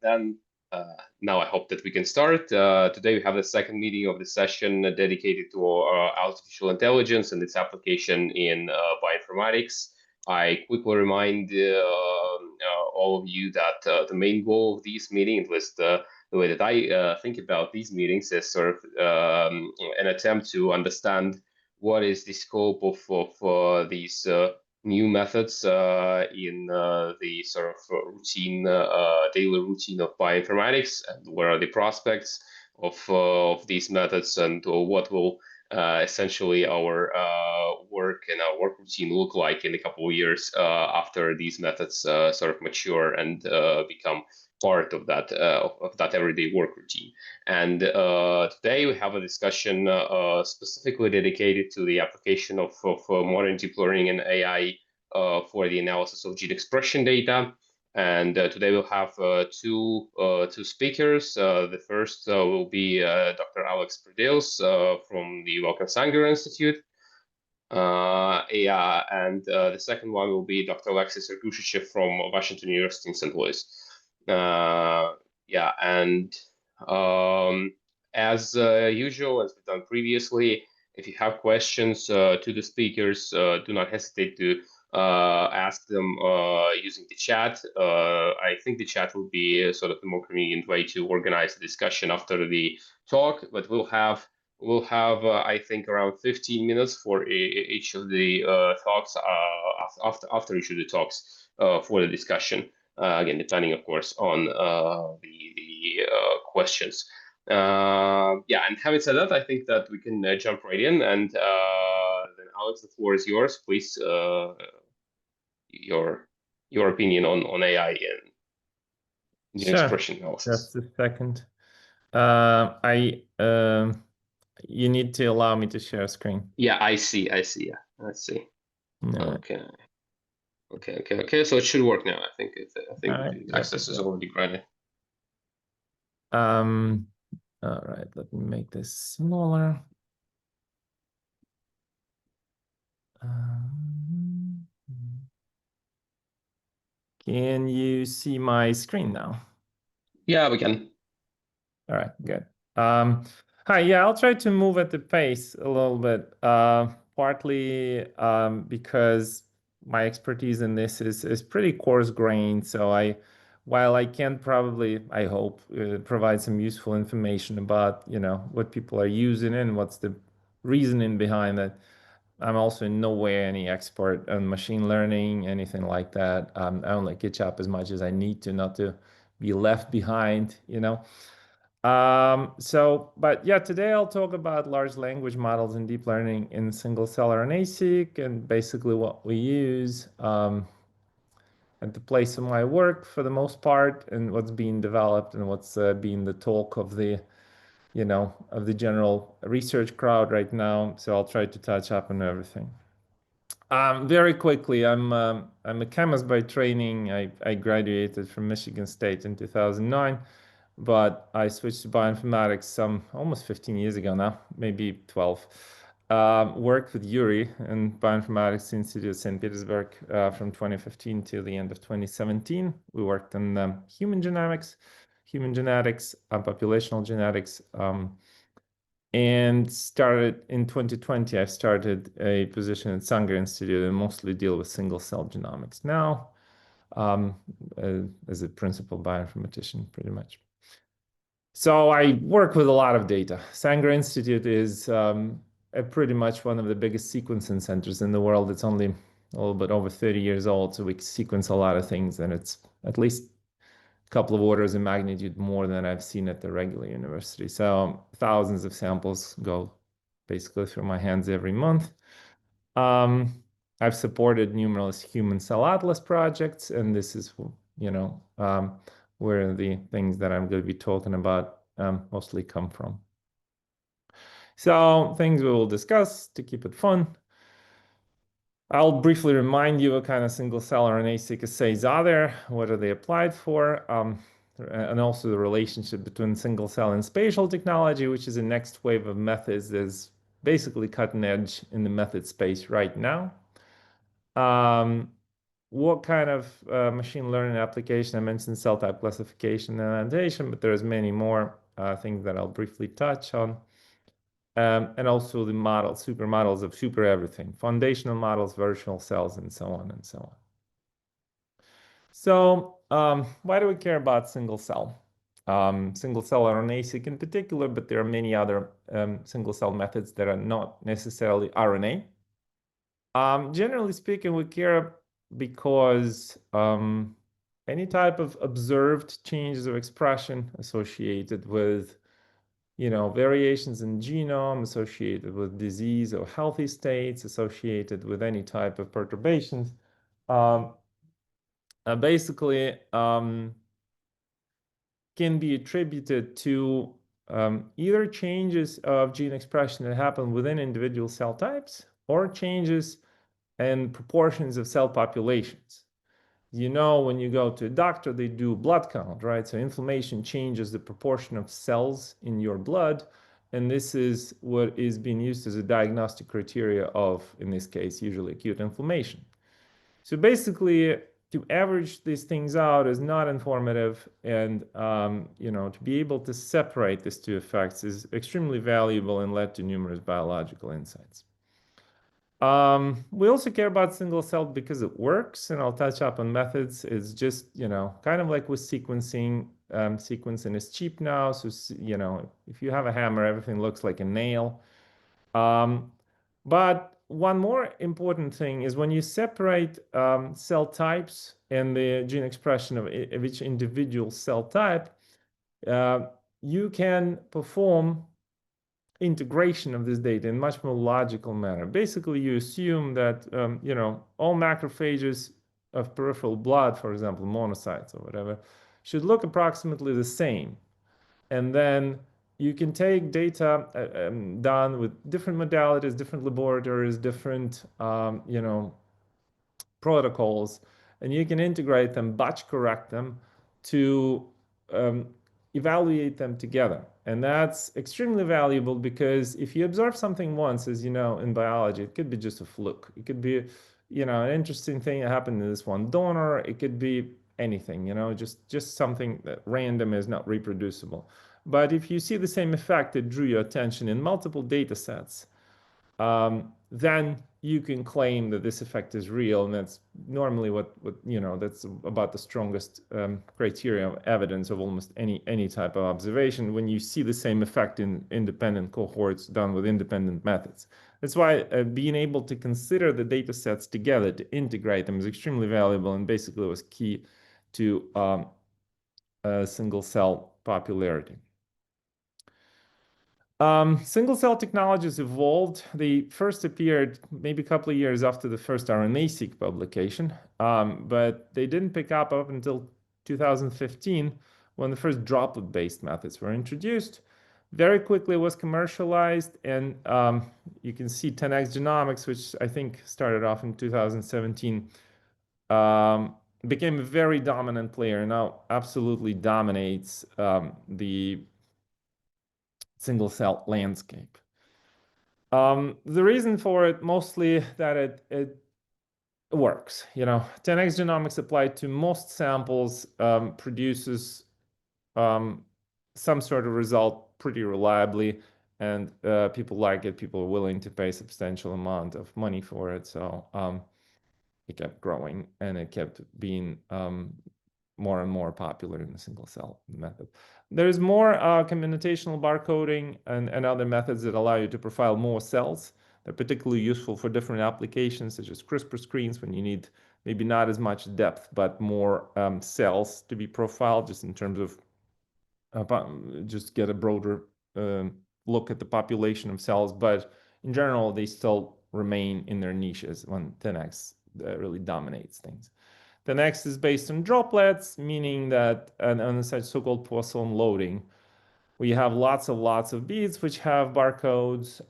Then now I hope that we can start. Today we have the second meeting of the session dedicated to artificial intelligence and its application in bioinformatics. I quickly remind all of you that the main goal of these meetings, at least the way that I think about these meetings, is sort of an attempt to understand what is the scope of these new methods in the sort of routine, daily routine of bioinformatics, and what are the prospects of these methods, and what will essentially our work and our work routine look like in a couple of years after these methods sort of mature and become part of that everyday work routine. And today we have a discussion specifically dedicated to the application of modern deep learning and AI for the analysis of gene expression data. And today we'll have two speakers. The first will be Dr. Alex Predeus from the Wellcome Sanger Institute. And the second one will be Dr. Alexey Sergushichev from Washington University in St. Louis. And as usual, as we've done previously, if you have questions to the speakers, do not hesitate to ask them using the chat. I think the chat will be sort of the more convenient way to organize the discussion after the talk, but we'll have I think around 15 minutes for each of the talks after each of the talks for the discussion. Again, depending, of course, on the questions. And having said that, I think that we can jump right in. And then, Alex, the floor is yours. Please, your opinion on AI and gene expression analysis. Just a second. You need to allow me to share screen. Yeah, I see. Yeah, let's see. No. Okay. So it should work now. I think the access is already granted. All right. Let me make this smaller. Can you see my screen now? Yeah, we can. All right, good. Hi, yeah, I'll try to move at the pace a little bit, partly because my expertise in this is pretty coarse-grained. So while I can probably, I hope, provide some useful information about, what people are using and what's the reasoning behind it, I'm also in no way any expert on machine learning, anything like that. I only catch up as much as I need to, not to be left behind, But yeah, today I'll talk about large language models and deep learning in single-cell RNA-seq and basically what we use at the place of my work for the most part, and what's being developed and what's being the talk of the of the general research crowd right now. So I'll try to touch up on everything. Very quickly, I'm a chemist by training. I graduated from Michigan State in 2009, but I switched to bioinformatics almost 15 years ago now, maybe 12. Worked with Yuri in Bioinformatics Institute of St. Petersburg from 2015 till the end of 2017. We worked on human genetics, populational genetics, and started in 2020. I started a position at Sanger Institute and mostly deal with single-cell genomics now as a principal bioinformatician, pretty much. So I work with a lot of data. Sanger Institute is pretty much one of the biggest sequencing centers in the world. It's only a little bit over 30 years old, so we sequence a lot of things, and it's at least a couple of orders of magnitude more than I've seen at the regular university. So thousands of samples go basically through my hands every month. I've supported numerous human cell atlas projects, and this is, where the things that I'm going to be talking about mostly come from. So things we will discuss to keep it fun. I'll briefly remind you what kind of single-cell RNA-seq assays are there, what are they applied for, and also the relationship between single-cell and spatial technology, which is the next wave of methods that is basically cutting edge in the method space right now. what kind of machine learning application? I mentioned cell type classification and annotation, but there's many more things that I'll briefly touch on. And also the models, super models of super everything, foundational models, virtual cells, and so on and so on. So why do we care about single cell? Single cell RNA-seq in particular, but there are many other single cell methods that are not necessarily RNA. Generally speaking, we care because any type of observed changes of expression associated with, variations in genome, associated with disease or healthy states, associated with any type of perturbations, basically can be attributed to either changes of gene expression that happen within individual cell types or changes and proportions of cell populations. When you go to a doctor, they do blood count, right? So inflammation changes the proportion of cells in your blood. And this is what is being used as a diagnostic criteria of, in this case, usually acute inflammation. So basically, to average these things out is not informative. And, to be able to separate these two effects is extremely valuable and led to numerous biological insights. We also care about single cell because it works, and I'll touch up on methods. It's just, kind of like with sequencing. Sequencing is cheap now, so, if you have a hammer, everything looks like a nail. But one more important thing is when you separate cell types and the gene expression of each individual cell type, you can perform integration of this data in much more logical manner. Basically, you assume that all macrophages of peripheral blood, for example, monocytes or whatever, should look approximately the same. And then you can take data done with different modalities, different laboratories, different protocols, and you can integrate them, batch correct them to evaluate them together. And that's extremely valuable because if you observe something once, as you know, in biology, it could be just a fluke. It could be, an interesting thing that happened to this one donor. It could be anything, just something that random is not reproducible. But if you see the same effect that drew your attention in multiple data sets, then you can claim that this effect is real, and that's normally what that's about the strongest criteria of evidence of almost any type of observation when you see the same effect in independent cohorts done with independent methods. That's why being able to consider the data sets together to integrate them is extremely valuable and basically was key to single cell popularity. Single cell technologies evolved. They first appeared maybe a couple of years after the first RNA-seq publication, but they didn't pick up until 2015 when the first droplet-based methods were introduced. Very quickly was commercialized, and you can see 10x Genomics, which I think started off in 2017, became a very dominant player, now absolutely dominates the single cell landscape. The reason for it mostly that it works. 10x Genomics applied to most samples produces some sort of result pretty reliably, and people like it. People are willing to pay a substantial amount of money for it. So it kept growing, and it kept being more and more popular in the single cell method. There's more computational barcoding and other methods that allow you to profile more cells. They're particularly useful for different applications, such as CRISPR screens, when you need maybe not as much depth, but more cells to be profiled, just in terms of just get a broader look at the population of cells. But in general, they still remain in their niches when 10x really dominates things. The next is based on droplets, meaning that on such so-called Poisson loading, we have lots of beads which have barcodes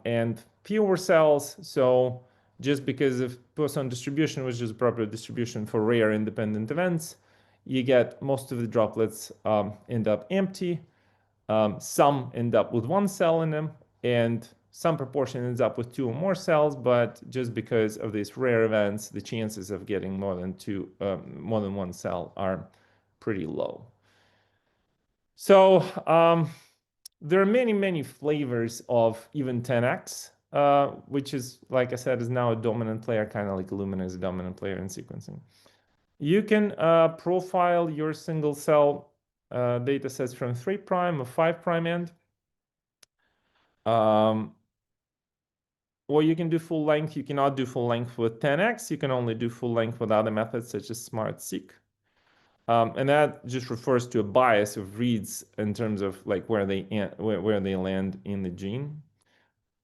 and fewer cells. So just because of Poisson distribution, which is appropriate distribution for rare independent events, you get most of the droplets end up empty. Some end up with one cell in them, and Some proportion ends up with 2 or more cells, but just because of these rare events, the chances of getting more than 1 cell are pretty low. So there are many, many flavors of even 10x, which is, like I said, is now a dominant player, kind of like Illumina is a dominant player in sequencing. You can profile your single cell data sets from 3' or 5' end. Or you can do full length. You cannot do full length with 10x. You can only do full length with other methods such as SMART-seq. And that just refers to a bias of reads in terms of like where they land in the gene.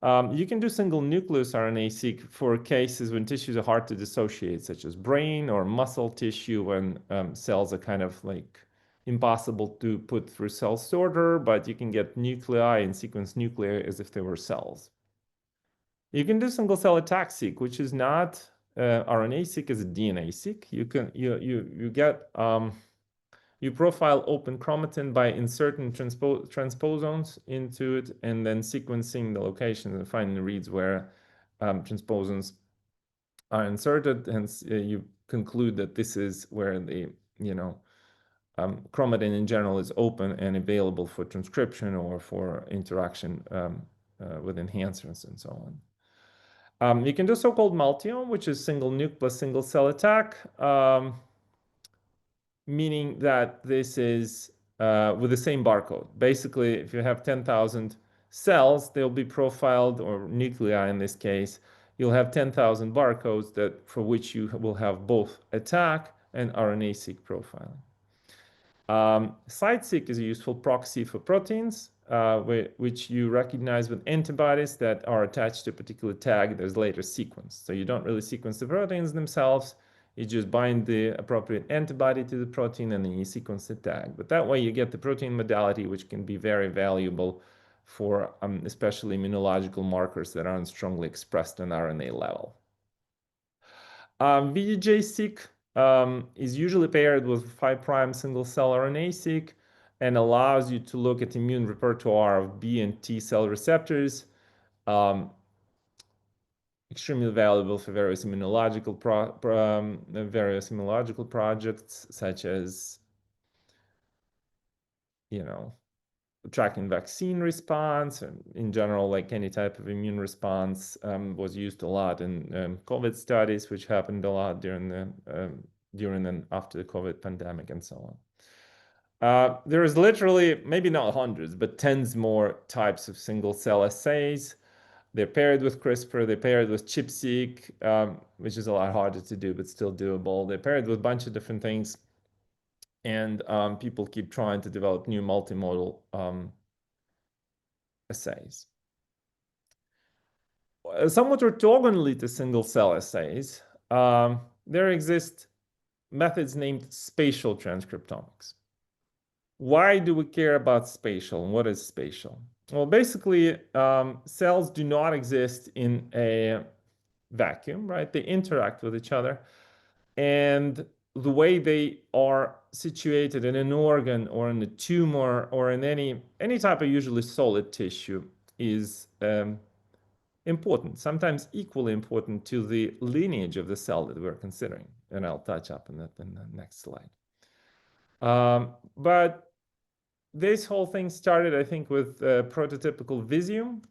You can do single nucleus RNA-seq for cases when tissues are hard to dissociate, such as brain or muscle tissue, when cells are kind of like impossible to put through cell sorter, but you can get nuclei and sequence nuclei as if they were cells. You can do single cell attack-seq, which is not RNA-seq, is a DNA-seq. You profile open chromatin by inserting transposons into it and then sequencing the location and finding reads where transposons are inserted. Hence, you conclude that this is where the chromatin in general is open and available for transcription or for interaction with enhancers and so on. You can do so-called multiome, which is single nuke plus single cell attack. Meaning that this is with the same barcode. Basically, if you have 10,000 cells, they'll be profiled, or nuclei in this case, you'll have 10,000 barcodes for which you will have both attack and RNA-seq profiling. Site-seq is a useful proxy for proteins, which you recognize with antibodies that are attached to a particular tag that's later sequenced. So you don't really sequence the proteins themselves. You just bind the appropriate antibody to the protein and then you sequence the tag. But that way you get the protein modality, which can be very valuable for especially immunological markers that aren't strongly expressed on RNA level. VDJ-seq is usually paired with 5' single cell RNA-seq and allows you to look at immune repertoire of B and T cell receptors. Extremely valuable for various immunological projects, such as, tracking vaccine response, and in general, like any type of immune response, was used a lot in COVID studies, which happened a lot during and after the COVID pandemic and so on. There is literally, maybe not hundreds, but tens more types of single cell assays. They're paired with CRISPR, they're paired with ChIP-seq, which is a lot harder to do, but still doable. They're paired with a bunch of different things. And people keep trying to develop new multimodal assays. Somewhat orthogonally to single cell assays, there exist methods named spatial transcriptomics. Why do we care about spatial, and what is spatial? Well, basically, cells do not exist in a vacuum, right? They interact with each other. And the way they are situated in an organ or in a tumor or in any type of usually solid tissue is important, sometimes equally important to the lineage of the cell that we're considering. And I'll touch up on that in the next slide. But this whole thing started, I think, with prototypical Visium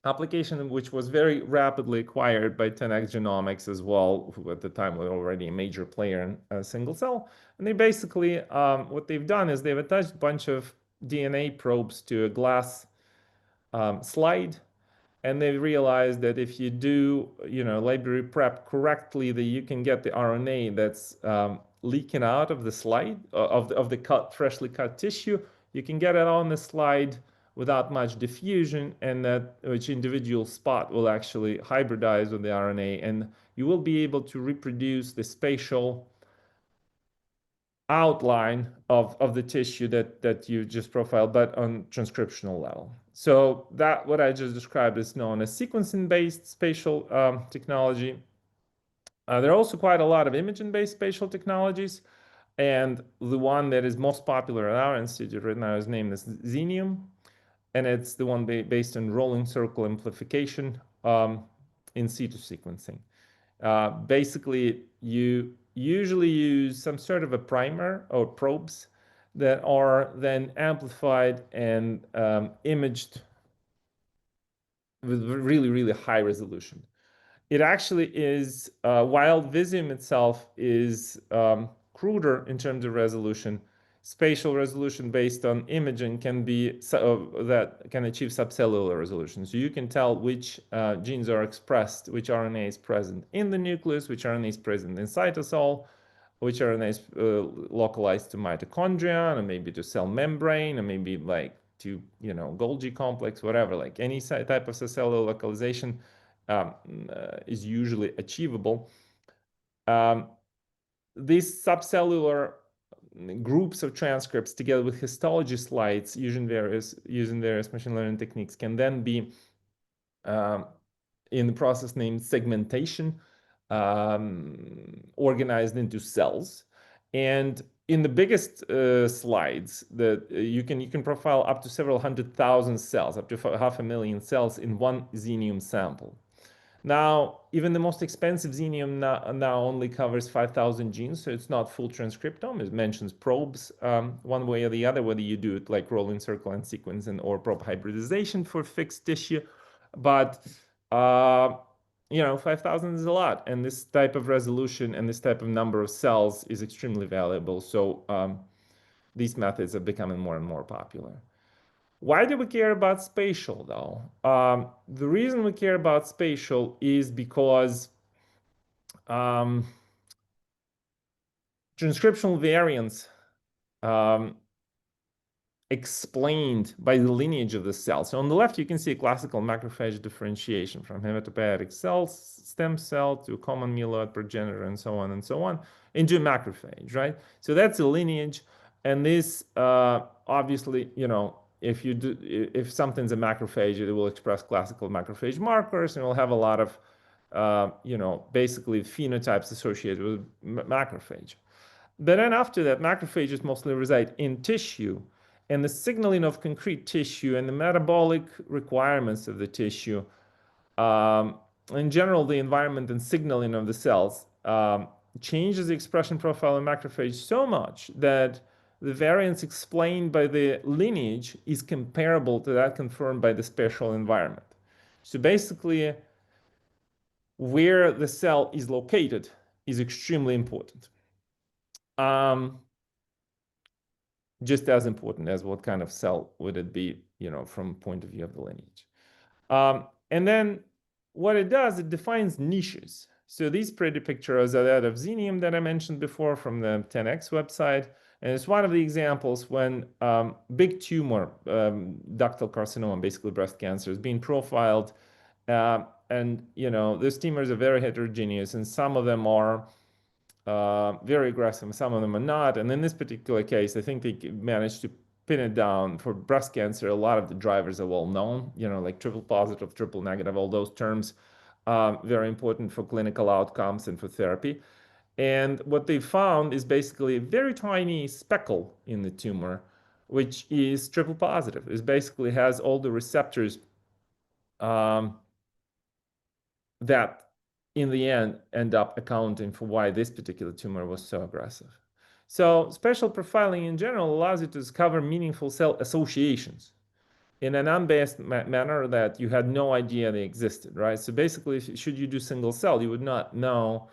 application, which was very rapidly acquired by 10x Genomics as well, who at the time were already a major player in single cell. And they basically, what they've done is they've attached a bunch of DNA probes to a glass slide. And they realized that if you do, library prep correctly, that you can get the RNA that's leaking out of the slide, of the freshly cut tissue. You can get it on the slide without much diffusion, and that each individual spot will actually hybridize with the RNA, and you will be able to reproduce the spatial outline of the tissue that you just profiled, but on transcriptional level. So that what I just described is known as sequencing-based spatial technology. There are also quite a lot of imaging-based spatial technologies, and the one that is most popular at our institute right now is named as Xenium. and it's the one based on rolling circle amplification in situ sequencing. Basically, you usually use some sort of a primer or probes that are then amplified and imaged with really, really high resolution. It actually is, while Visium itself is cruder in terms of resolution, spatial resolution based on imaging can be that can achieve subcellular resolution. So you can tell which genes are expressed, which RNA is present in the nucleus, which RNA is present in cytosol, which RNA is localized to mitochondria, and maybe to cell membrane, and maybe like to Golgi complex, whatever. Like any type of cellular localization is usually achievable. These subcellular groups of transcripts, together with histology slides using various machine learning techniques, can then be in the process named segmentation, organized into cells. And in the biggest slides, that you can profile up to several 100,000 cells, up to 500,000 cells in one Xenium sample. Now, even the most expensive Xenium now only covers 5,000 genes, so it's not full transcriptome. It mentions probes one way or the other, whether you do it like rolling circle and sequence or probe hybridization for fixed tissue. But 5,000 is a lot, and this type of resolution and this type of number of cells is extremely valuable. So these methods are becoming more and more popular. Why do we care about spatial, though? The reason we care about spatial is because transcriptional variants explained by the lineage of the cell. So on the left, you can see a classical macrophage differentiation from hematopoietic cells, stem cell to common myeloid progenitor, and so on into a macrophage, right? So that's a lineage, and this obviously, if something's a macrophage, it will express classical macrophage markers, and it will have a lot of, basically phenotypes associated with macrophage. But then after that, macrophages mostly reside in tissue, and the signaling of concrete tissue and the metabolic requirements of the tissue, in general, the environment and signaling of the cells changes the expression profile of macrophage so much that the variance explained by the lineage is comparable to that confirmed by the spatial environment. So basically, where the cell is located is extremely important. Just as important as what kind of cell would it be, from point of view of the lineage. And then what it does, it defines niches. So these pretty pictures are that of Xenium that I mentioned before from the 10x website. And it's one of the examples when big tumor, ductal carcinoma, basically breast cancer, is being profiled. And, these tumors are very heterogeneous, and some of them are very aggressive, some of them are not. And in this particular case, I think they managed to pin it down. For breast cancer, a lot of the drivers are well known, like triple positive, triple negative, all those terms, very important for clinical outcomes and for therapy. And what they found is basically a very tiny speckle in the tumor, which is triple positive. It basically has all the receptors that in the end up accounting for why this particular tumor was so aggressive. So spatial profiling in general allows you to discover meaningful cell associations in an unbiased manner that you had no idea they existed, right? So basically, should you do single cell, you would not know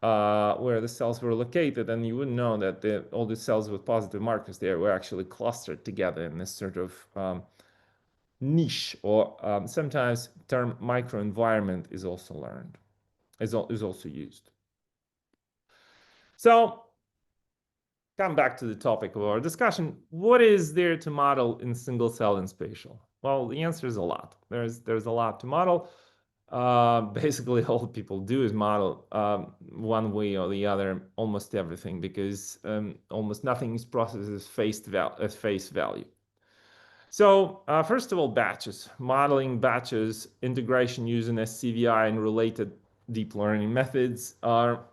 where the cells were located, and you wouldn't know that all the cells with positive markers there were actually clustered together in this sort of niche, or sometimes term microenvironment is also learned, is also used. So come back to the topic of our discussion. What is there to model in single cell and spatial? Well, the answer is a lot. There's a lot to model. Basically, all people do is model one way or the other almost everything, because almost nothing is processed as face value. So first of all, batches. Modeling batches, integration using SCVI and related deep learning methods are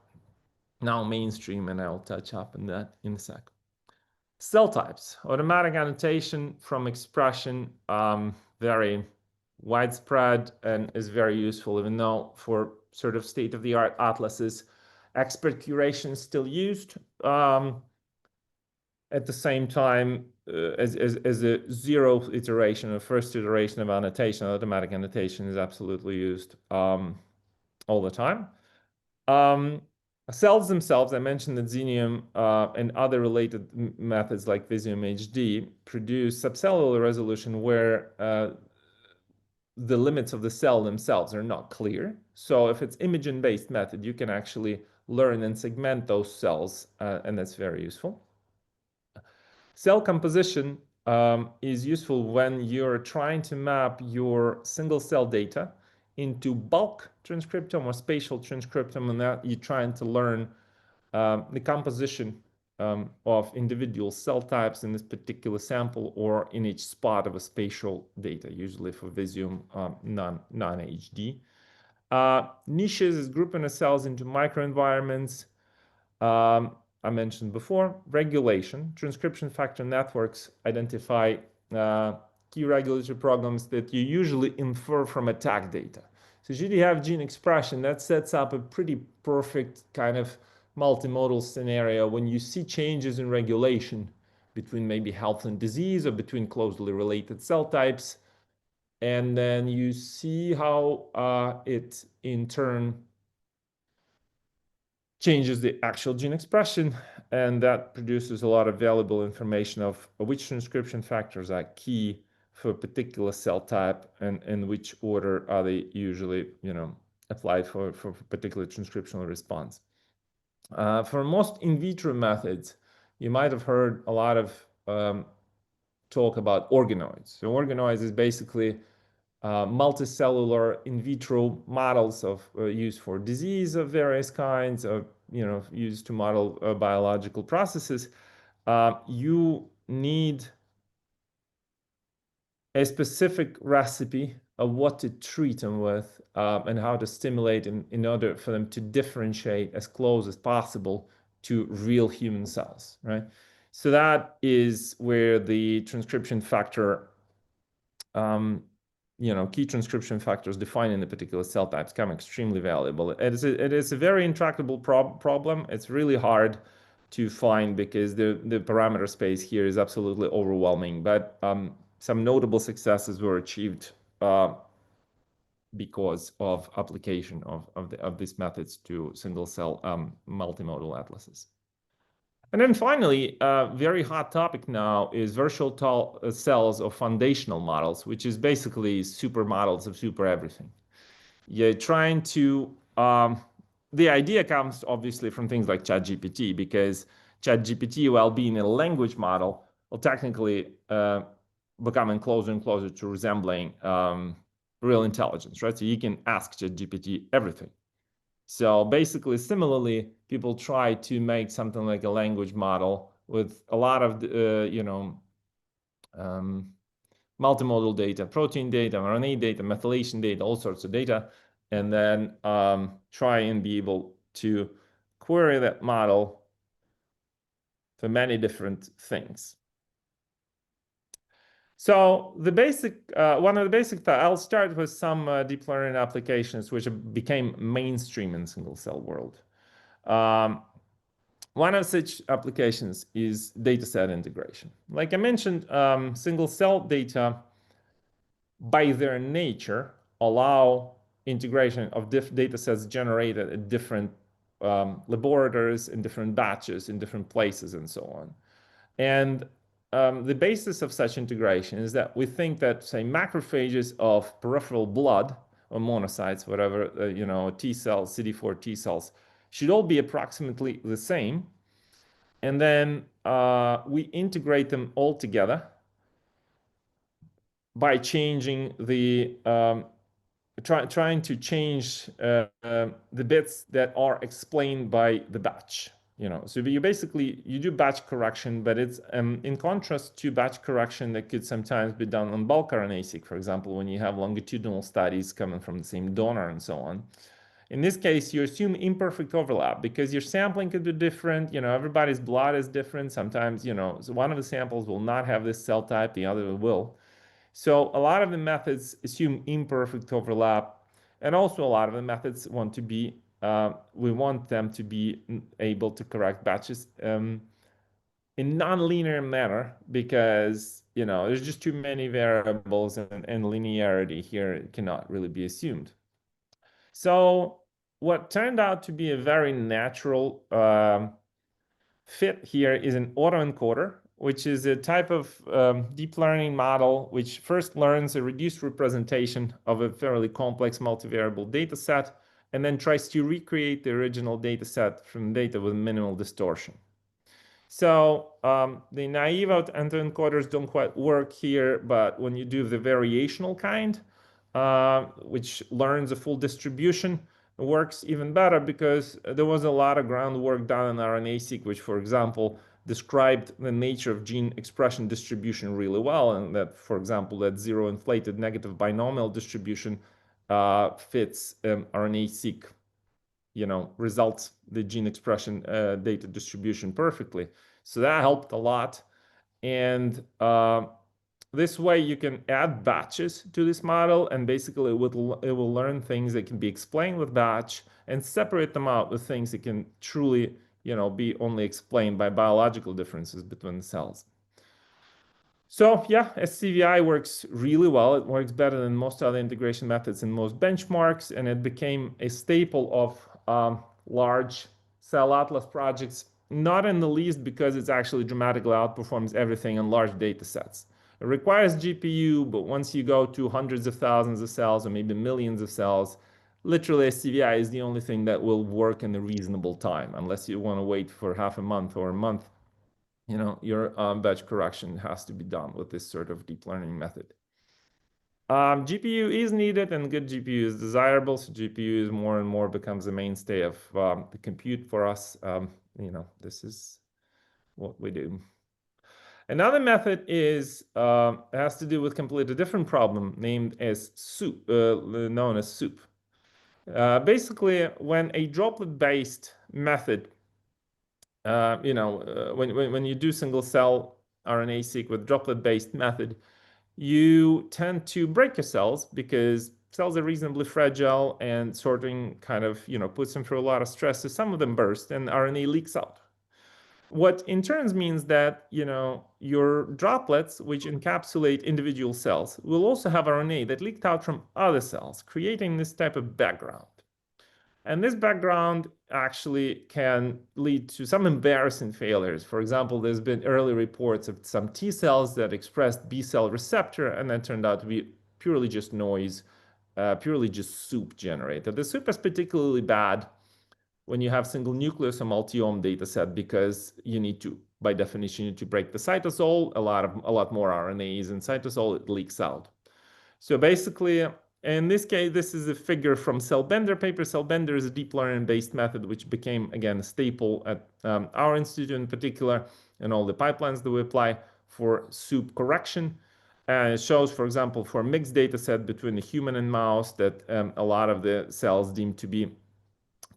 now mainstream, and I'll touch up on that in a sec. Cell types, automatic annotation from expression, very widespread and is very useful, even though for sort of state-of-the-art atlases, expert curation is still used. At the same time, as a zero iteration, a first iteration of annotation, automatic annotation is absolutely used all the time. Cells themselves, I mentioned that Xenium and other related methods like Visium HD produce subcellular resolution where the limits of the cell themselves are not clear. So if it's imaging-based method, you can actually learn and segment those cells, and that's very useful. Cell composition is useful when you're trying to map your single cell data into bulk transcriptome or spatial transcriptome, and that you're trying to learn the composition of individual cell types in this particular sample or in each spot of a spatial data, usually for Visium non-HD. Niches is grouping the cells into microenvironments. I mentioned before, regulation. Transcription factor networks identify key regulatory programs that you usually infer from attack data. So should you have gene expression, that sets up a pretty perfect kind of multimodal scenario when you see changes in regulation between maybe health and disease or between closely related cell types. And then you see how it in turn changes the actual gene expression, and that produces a lot of valuable information of which transcription factors are key for a particular cell type and in which order are they usually, applied for particular transcriptional response. For most in vitro methods, you might have heard a lot of talk about organoids. So organoids is basically multicellular in vitro models of used for disease of various kinds, of used to model biological processes. You need a specific recipe of what to treat them with and how to stimulate in order for them to differentiate as close as possible to real human cells, right? So that is where the transcription factor key transcription factors defining the particular cell types come extremely valuable. It is a very intractable problem. It's really hard to find because the parameter space here is absolutely overwhelming. But some notable successes were achieved because of application of these methods to single cell multimodal atlases. And then finally, a very hot topic now is virtual cells of foundational models, which is basically super models of super everything. You're trying to, the idea comes obviously from things like ChatGPT, because ChatGPT, while being a language model, will technically becoming closer and closer to resembling real intelligence, right? So you can ask ChatGPT everything. So basically, similarly, people try to make something like a language model with a lot of, multimodal data, protein data, RNA data, methylation data, all sorts of data, and then try and be able to query that model for many different things. So the basic, one of the basic, I'll start with some deep learning applications which became mainstream in single cell world. One of such applications is dataset integration. Like I mentioned, single cell data, by their nature, allow integration of data sets generated at different laboratories, in different batches, in different places, and so on. And the basis of such integration is that we think that, say, macrophages of peripheral blood or monocytes, whatever, T cells, CD4 T cells, should all be approximately the same. And then we integrate them all together by changing the, trying to change the bits that are explained by the batch. So you basically, you do batch correction, but it's in contrast to batch correction that could sometimes be done on bulk RNA-seq, for example, when you have longitudinal studies coming from the same donor and so on. In this case, you assume imperfect overlap because your sampling could be different. Everybody's blood is different. Sometimes, so one of the samples will not have this cell type, the other will. So a lot of the methods assume imperfect overlap, and also a lot of the methods we want them to be able to correct batches in non-linear manner because there's just too many variables and linearity here cannot really be assumed. So what turned out to be a very natural fit here is an autoencoder, which is a type of deep learning model which first learns a reduced representation of a fairly complex multivariable data set and then tries to recreate the original data set from data with minimal distortion. So the naive autoencoders don't quite work here, but when you do the variational kind, which learns a full distribution, it works even better because there was a lot of groundwork done in RNA-seq, which, for example, described the nature of gene expression distribution really well, and that, for example, that zero inflated negative binomial distribution fits RNA-seq results the gene expression data distribution perfectly. So that helped a lot. And this way you can add batches to this model, and basically it will learn things that can be explained with batch and separate them out with things that can truly be only explained by biological differences between the cells. So yeah, SCVI works really well. It works better than most other integration methods in most benchmarks, and it became a staple of large cell atlas projects, not in the least because it actually dramatically outperforms everything in large data sets. It requires GPU, but once you go to hundreds of thousands of cells or maybe millions of cells, literally SCVI is the only thing that will work in a reasonable time, unless you want to wait for half a month or a month. Your batch correction has to be done with this sort of deep learning method. GPU is needed and good GPU is desirable. So GPU is more and more becomes the mainstay of the compute for us. This is what we do. Another method has to do with completely different problem named as soup, known as soup. Basically, when a droplet-based method when you do single cell RNA-seq with droplet-based method, you tend to break your cells because cells are reasonably fragile and sorting kind of, puts them through a lot of stress. So some of them burst and RNA leaks out. What in turn means that, your droplets, which encapsulate individual cells, will also have RNA that leaked out from other cells, creating this type of background. And this background actually can lead to some embarrassing failures. For example, there's been early reports of some T cells that expressed B cell receptor and then turned out to be purely just noise, purely just soup generated. The soup is particularly bad when you have single nucleus or multi-ohm data set because you need to, by definition, you need to break the cytosol, a lot more RNAs in cytosol, it leaks out. So basically, in this case, this is a figure from Cellbender paper. Cellbender is a deep learning-based method which became, again, a staple at our institute in particular and all the pipelines that we apply for soup correction. And it shows, for example, for a mixed data set between the human and mouse that a lot of the cells deemed to be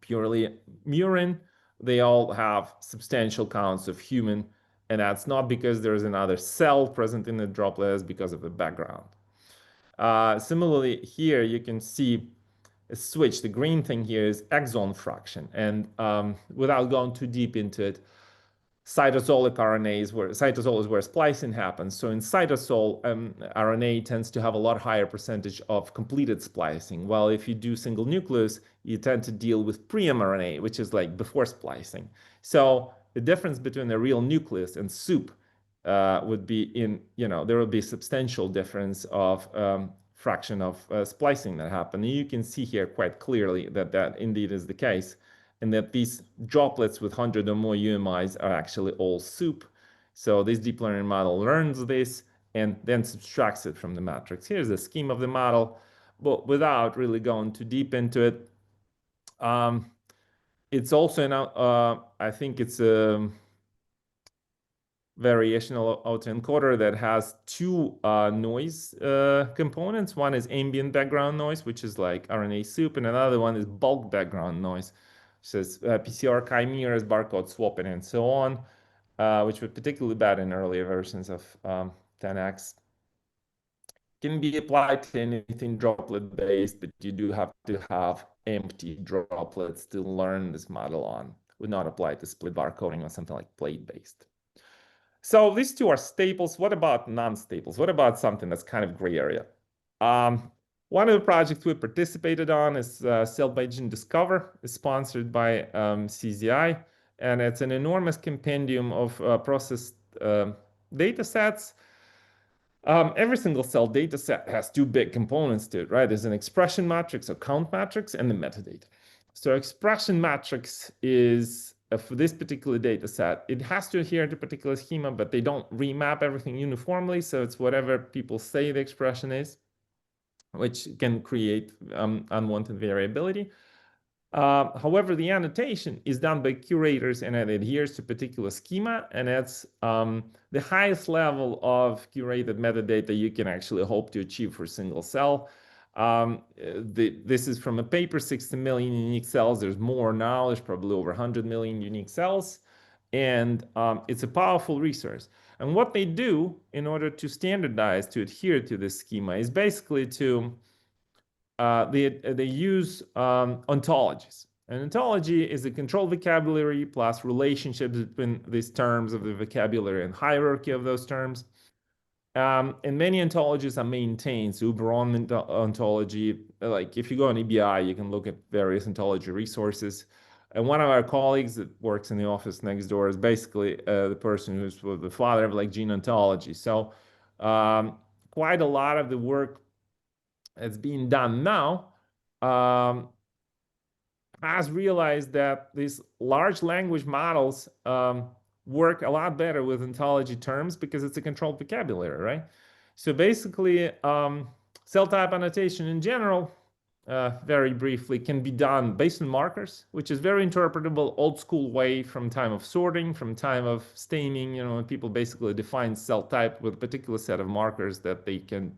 purely murine. They all have substantial counts of human, and that's not because there's another cell present in the droplet, it's because of the background. Similarly, here you can see a switch. The green thing here is exon fraction. And without going too deep into it, cytosolic RNAs, cytosol is where splicing happens. So in cytosol, RNA tends to have a lot higher percentage of completed splicing. While if you do single nucleus, you tend to deal with pre-mRNA, which is like before splicing. So the difference between a real nucleus and soup would be there would be a substantial difference of fraction of splicing that happened. And you can see here quite clearly that indeed is the case, and that these droplets with 100 or more UMIs are actually all soup. So this deep learning model learns this and then subtracts it from the matrix. Here's the scheme of the model, but without really going too deep into it. It's also now, I think it's variational autoencoder that has two noise components. One is ambient background noise, which is like RNA soup, and another one is bulk background noise, which is PCR chimeras, barcode swapping, and so on, which were particularly bad in earlier versions of 10x. Can be applied to anything droplet-based, but you do have to have empty droplets to learn this model on. Would not apply to split barcoding or something like plate-based. So these two are staples. What about non-staples? What about something that's kind of gray area? One of the projects we participated on is Cell by Gene Discover. It's sponsored by CZI, and it's an enormous compendium of processed data sets. Every single cell data set has two big components to it, right? There's an expression matrix, a count matrix, and the metadata. So expression matrix is for this particular data set, it has to adhere to a particular schema, but they don't remap everything uniformly. So it's whatever people say the expression is, which can create unwanted variability. However, the annotation is done by curators and it adheres to a particular schema, and it's the highest level of curated metadata you can actually hope to achieve for a single cell. This is from a paper, 60 million unique cells. There's more now. There's probably over 100 million unique cells, and it's a powerful resource. And what they do in order to standardize, to adhere to this schema, is basically to they use ontologies. An ontology is a controlled vocabulary plus relationships between these terms of the vocabulary and hierarchy of those terms. And many ontologies are maintained. So IBRE ontology, like if you go on EBI, you can look at various ontology resources. And one of our colleagues that works in the office next door is basically the person who's the father of like gene ontology. So quite a lot of the work that's being done now has realized that these large language models work a lot better with ontology terms because it's a controlled vocabulary, right? So basically, cell type annotation in general, very briefly, can be done based on markers, which is very interpretable, old school way from time of sorting, from time of staining. People basically define cell type with a particular set of markers that they can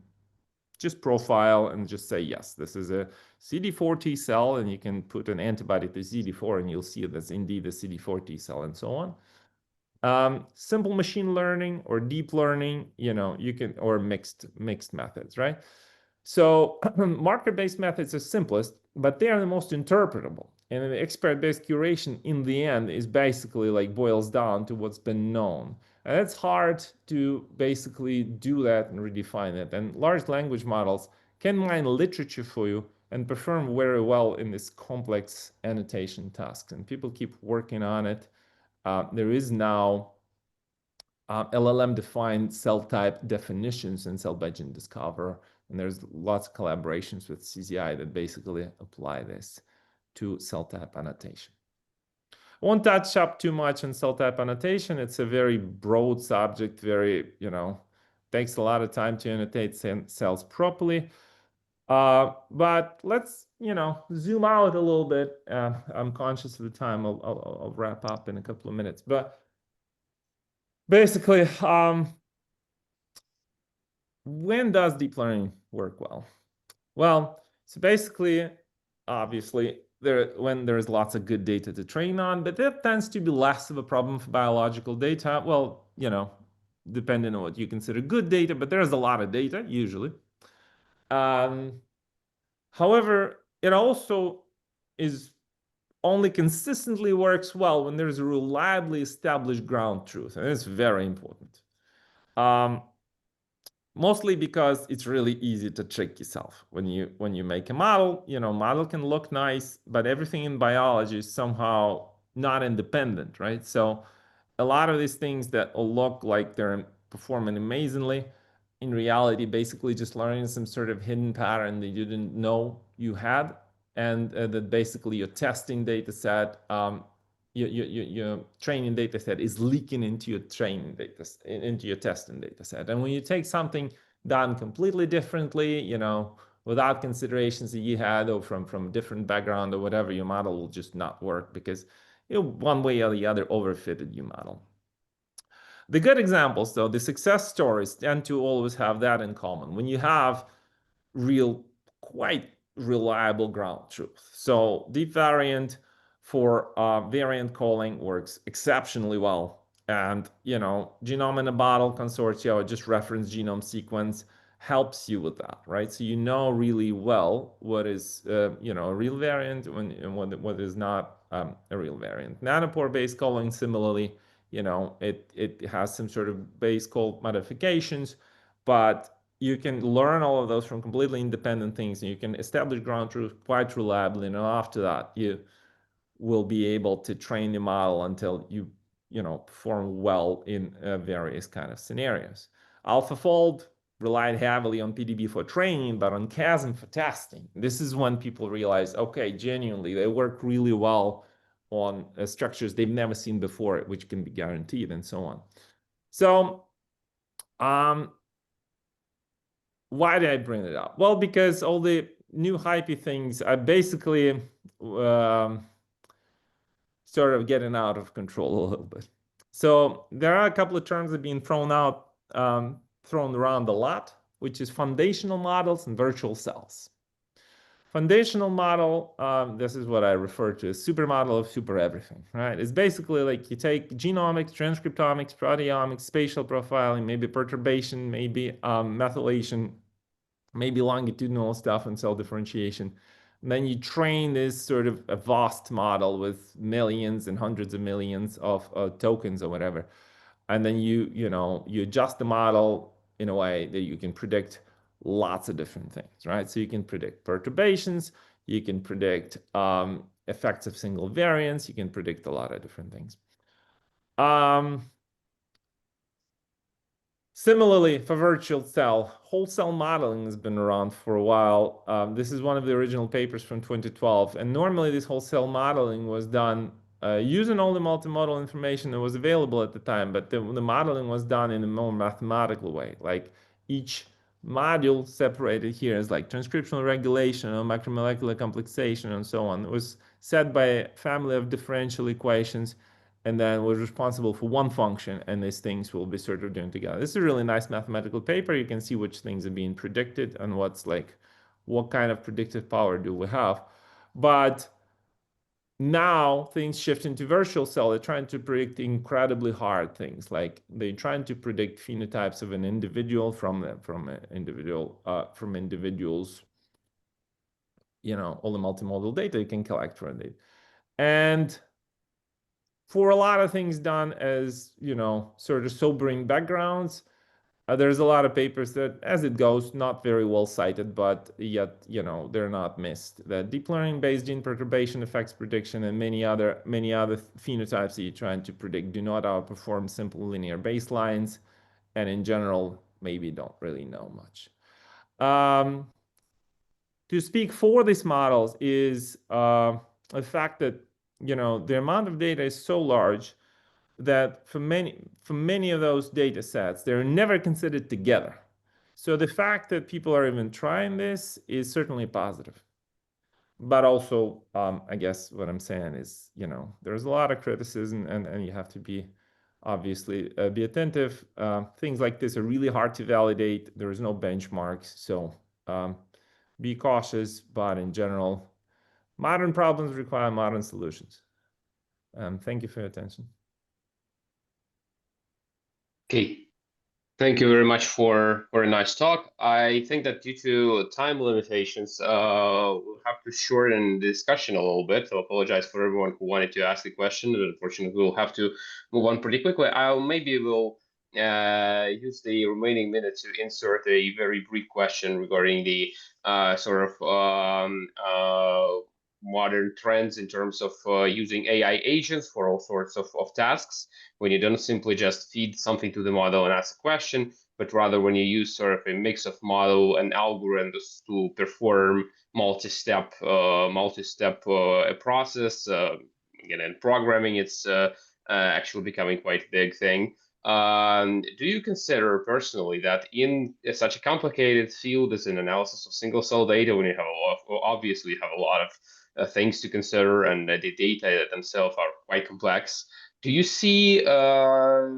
just profile and just say, yes, this is a CD4 T cell, and you can put an antibody to CD4 and you'll see that's indeed a CD4 T cell, and so on. Simple machine learning or deep learning, you can, or mixed methods, right? So marker-based methods are simplest, but they are the most interpretable. And the expert-based curation in the end is basically like boils down to what's been known. And it's hard to basically do that and redefine it. And large language models can mine literature for you and perform very well in this complex annotation tasks. And people keep working on it. There is now LLM-defined cell type definitions in Cell by Gene Discover. And there's lots of collaborations with CZI that basically apply this to cell type annotation. I won't touch up too much on cell type annotation. It's a very broad subject, takes a lot of time to annotate cells properly. But let's, zoom out a little bit. I'm conscious of the time. I'll wrap up in a couple of minutes. But basically, when does deep learning work well? Well, so basically, obviously, when there's lots of good data to train on, but that tends to be less of a problem for biological data. Well, depending on what you consider good data, but there's a lot of data usually. However, it also is only consistently works well when there's a reliably established ground truth, and it's very important. Mostly because it's really easy to trick yourself when you make a model. Model can look nice, but everything in biology is somehow not independent, right? So a lot of these things that will look like they're performing amazingly, in reality, basically just learning some sort of hidden pattern that you didn't know you had, and that basically your testing data set, your training data set is leaking into your into your testing data set. And when you take something done completely differently, without considerations that you had, or from a different background or whatever, your model will just not work because one way or the other overfitted your model. The good examples, though, the success stories tend to always have that in common. When you have real, quite reliable ground truth. So deep variant for variant calling works exceptionally well. And, Genome in a Bottle Consortia, or just reference genome sequence, helps you with that, right? So you know really well what is, a real variant and what is not a real variant. Nanopore-based calling, similarly, it has some sort of base call modifications, but you can learn all of those from completely independent things, and you can establish ground truth quite reliably. And after that, you will be able to train the model until you perform well in various kind of scenarios. AlphaFold relied heavily on PDB for training, but on Chasm for testing. This is when people realize, okay, genuinely, they work really well on structures they've never seen before, which can be guaranteed, and so on. So, why did I bring it up? Well, because all the new hypey things are basically sort of getting out of control a little bit. So there are a couple of terms that are being thrown around a lot, which is foundational models and virtual cells. Foundational model, this is what I refer to as supermodel of super everything, right? It's basically like you take genomics, transcriptomics, proteomics, spatial profiling, maybe perturbation, maybe methylation, maybe longitudinal stuff and cell differentiation. And then you train this sort of a vast model with millions and hundreds of millions of tokens or whatever. And then you adjust the model in a way that you can predict lots of different things, right? So you can predict perturbations, you can predict effects of single variants, you can predict a lot of different things. Similarly, for virtual cell, whole cell modeling has been around for a while. This is one of the original papers from 2012. And normally this whole cell modeling was done using all the multimodal information that was available at the time, but the modeling was done in a more mathematical way. Like each module separated here as like transcriptional regulation or macromolecular complexation and so on. It was set by a family of differential equations, and then was responsible for one function, and these things will be sort of doing together. This is a really nice mathematical paper. You can see which things are being predicted and what kind of predictive power do we have. But now things shift into virtual cell. They're trying to predict incredibly hard things, like they're trying to predict phenotypes of an individual from individuals, all the multimodal data you can collect from it. And for a lot of things done as, sort of sobering backgrounds, there's a lot of papers that, as it goes, not very well cited, but yet, they're not missed. The deep learning-based gene perturbation effects prediction and many other phenotypes that you're trying to predict do not outperform simple linear baselines, and in general, maybe don't really know much. To speak for these models is the fact that the amount of data is so large that for many of those data sets, they're never considered together. So the fact that people are even trying this is certainly positive. But also, I guess what I'm saying is, there's a lot of criticism, and you have to be, obviously, be attentive. Things like this are really hard to validate. There is no benchmarks. So be cautious, but in general, modern problems require modern solutions. Thank you for your attention. Okay, thank you very much for a nice talk. I think that due to time limitations, we'll have to shorten the discussion a little bit. So I apologize for everyone who wanted to ask the question, but unfortunately we'll have to move on pretty quickly. Maybe we'll use the remaining minutes to insert a very brief question regarding the sort of modern trends in terms of using AI agents for all sorts of tasks, when you don't simply just feed something to the model and ask a question, but rather when you use sort of a mix of model and algorithms to perform multi-step process. Again, in programming, it's actually becoming quite a big thing. Do you consider personally that in such a complicated field as an analysis of single cell data, when you have a lot of things to consider, and the data themselves are quite complex, do you see a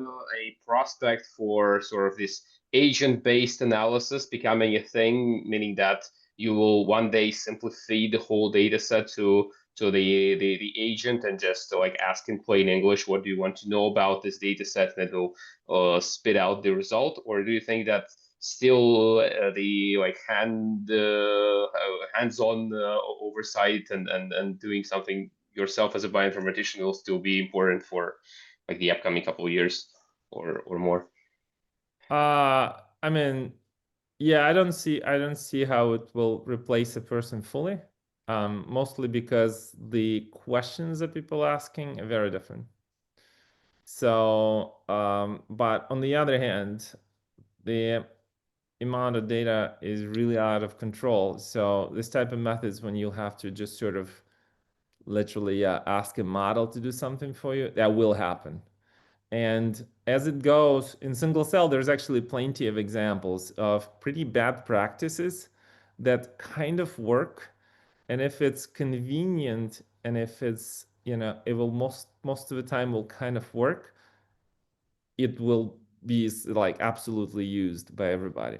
prospect for sort of this agent-based analysis becoming a thing, meaning that you will one day simply feed the whole data set to the agent and just like ask in plain English, what do you want to know about this data set, and it will spit out the result? Or do you think that still the like hands-on oversight and doing something yourself as a bioinformatician will still be important for like the upcoming couple of years or more? I mean, yeah, I don't see how it will replace a person fully. Mostly because the questions that people are asking are very different. So, but on the other hand, the amount of data is really out of control. So this type of methods, when you have to just sort of literally ask a model to do something for you, that will happen. And as it goes in single cell, there's actually plenty of examples of pretty bad practices that kind of work. And if it's convenient and if it's, it will most of the time will kind of work, it will be like absolutely used by everybody.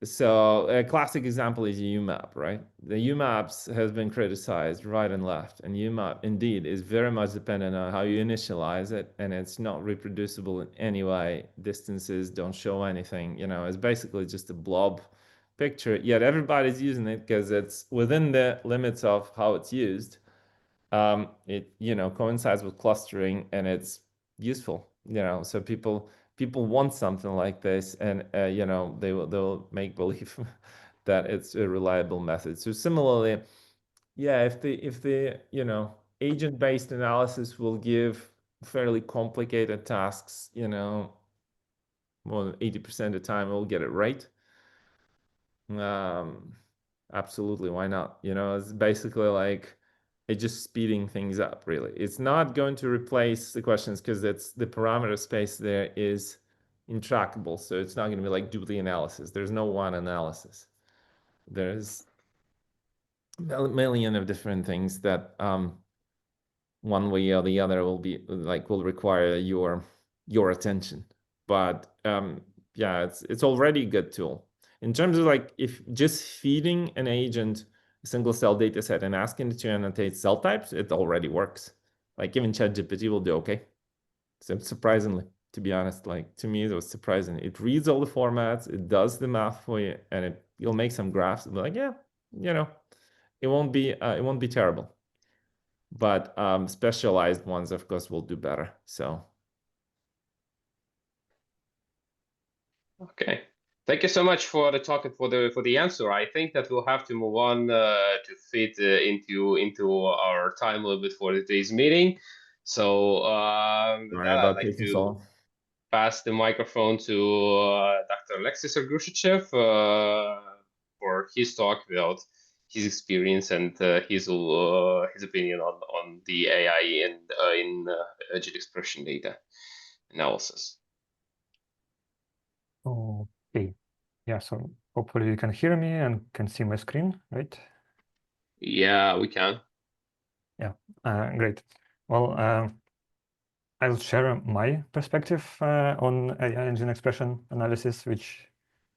So a classic example is UMAP, right? The UMAPs has been criticized right and left, and UMAP indeed is very much dependent on how you initialize it, and it's not reproducible in any way. Distances don't show anything, it's basically just a blob picture, yet everybody's using it because it's within the limits of how it's used. It coincides with clustering and it's useful, so people want something like this, and they'll make believe that it's a reliable method. So similarly, yeah, if the agent-based analysis will give fairly complicated tasks, more than 80% of the time we'll get it right. Absolutely, why not? It's basically like it's just speeding things up, really. It's not going to replace the questions because it's the parameter space there is intractable. So it's not going to be like do the analysis. There's no one analysis. There's a million of different things that one way or the other will require your attention. But yeah, it's already a good tool. In terms of like if just feeding an agent a single cell data set and asking it to annotate cell types, it already works. Like even ChatGPT will do okay. So surprisingly, to be honest, like to me, it was surprising. It reads all the formats, it does the math for you, and you'll make some graphs and be like, yeah, it won't be terrible. But specialized ones, of course, will do better. So Okay. Thank you so much for the talk and for the answer. I think that we'll have to move on to fit into our time a little bit for today's meeting. So with sorry that, I'd about like taking so to long. pass the microphone to Dr. Alexey Sergushichev for his talk about his experience and his opinion on the AI and in gene expression data analysis. Okay. Yeah, so hopefully you can hear me and can see my screen, right? Yeah, we can. Yeah, great. Well, I'll share my perspective on AI and gene expression analysis, which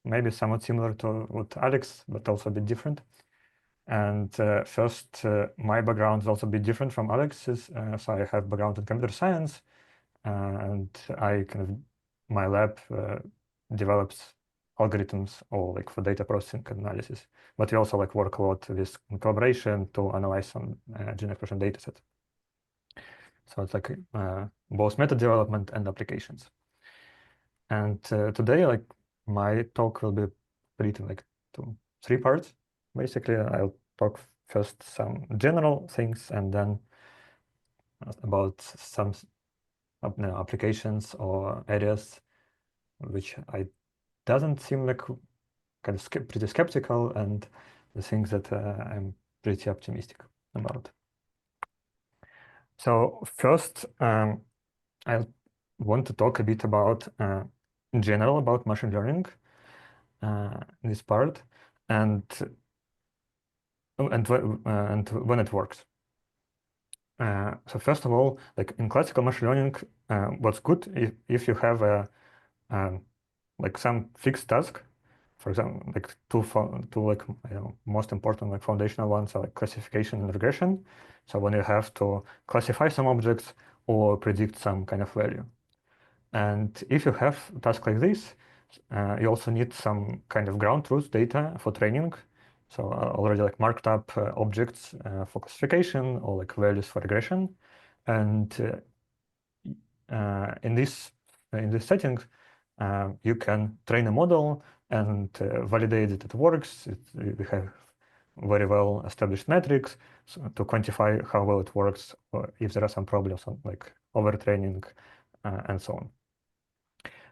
may be somewhat similar to what Alex, but also a bit different. And first, my background is also a bit different from Alex's. So I have background in computer science, and my lab develops algorithms or like for data processing and analysis. But we also like work a lot with collaboration to analyze some gene expression data set. So it's like both method development and applications. And today, like my talk will be split in like three parts. Basically, I'll talk first some general things and then about some applications or areas which I doesn't seem like kind of pretty skeptical, and the things that I'm pretty optimistic about. So first, I want to talk a bit about in general about machine learning, this part, and when it works. So first of all, like in classical machine learning, what's good if you have a like some fixed task, for example, like two like most important like foundational ones are like classification and regression. So when you have to classify some objects or predict some kind of value, and if you have a task like this, you also need some kind of ground truth data for training. So already like marked up objects for classification or like values for regression, and in this setting, you can train a model and validate that it works. We have very well established metrics to quantify how well it works, or if there are some problems on like overtraining and so on.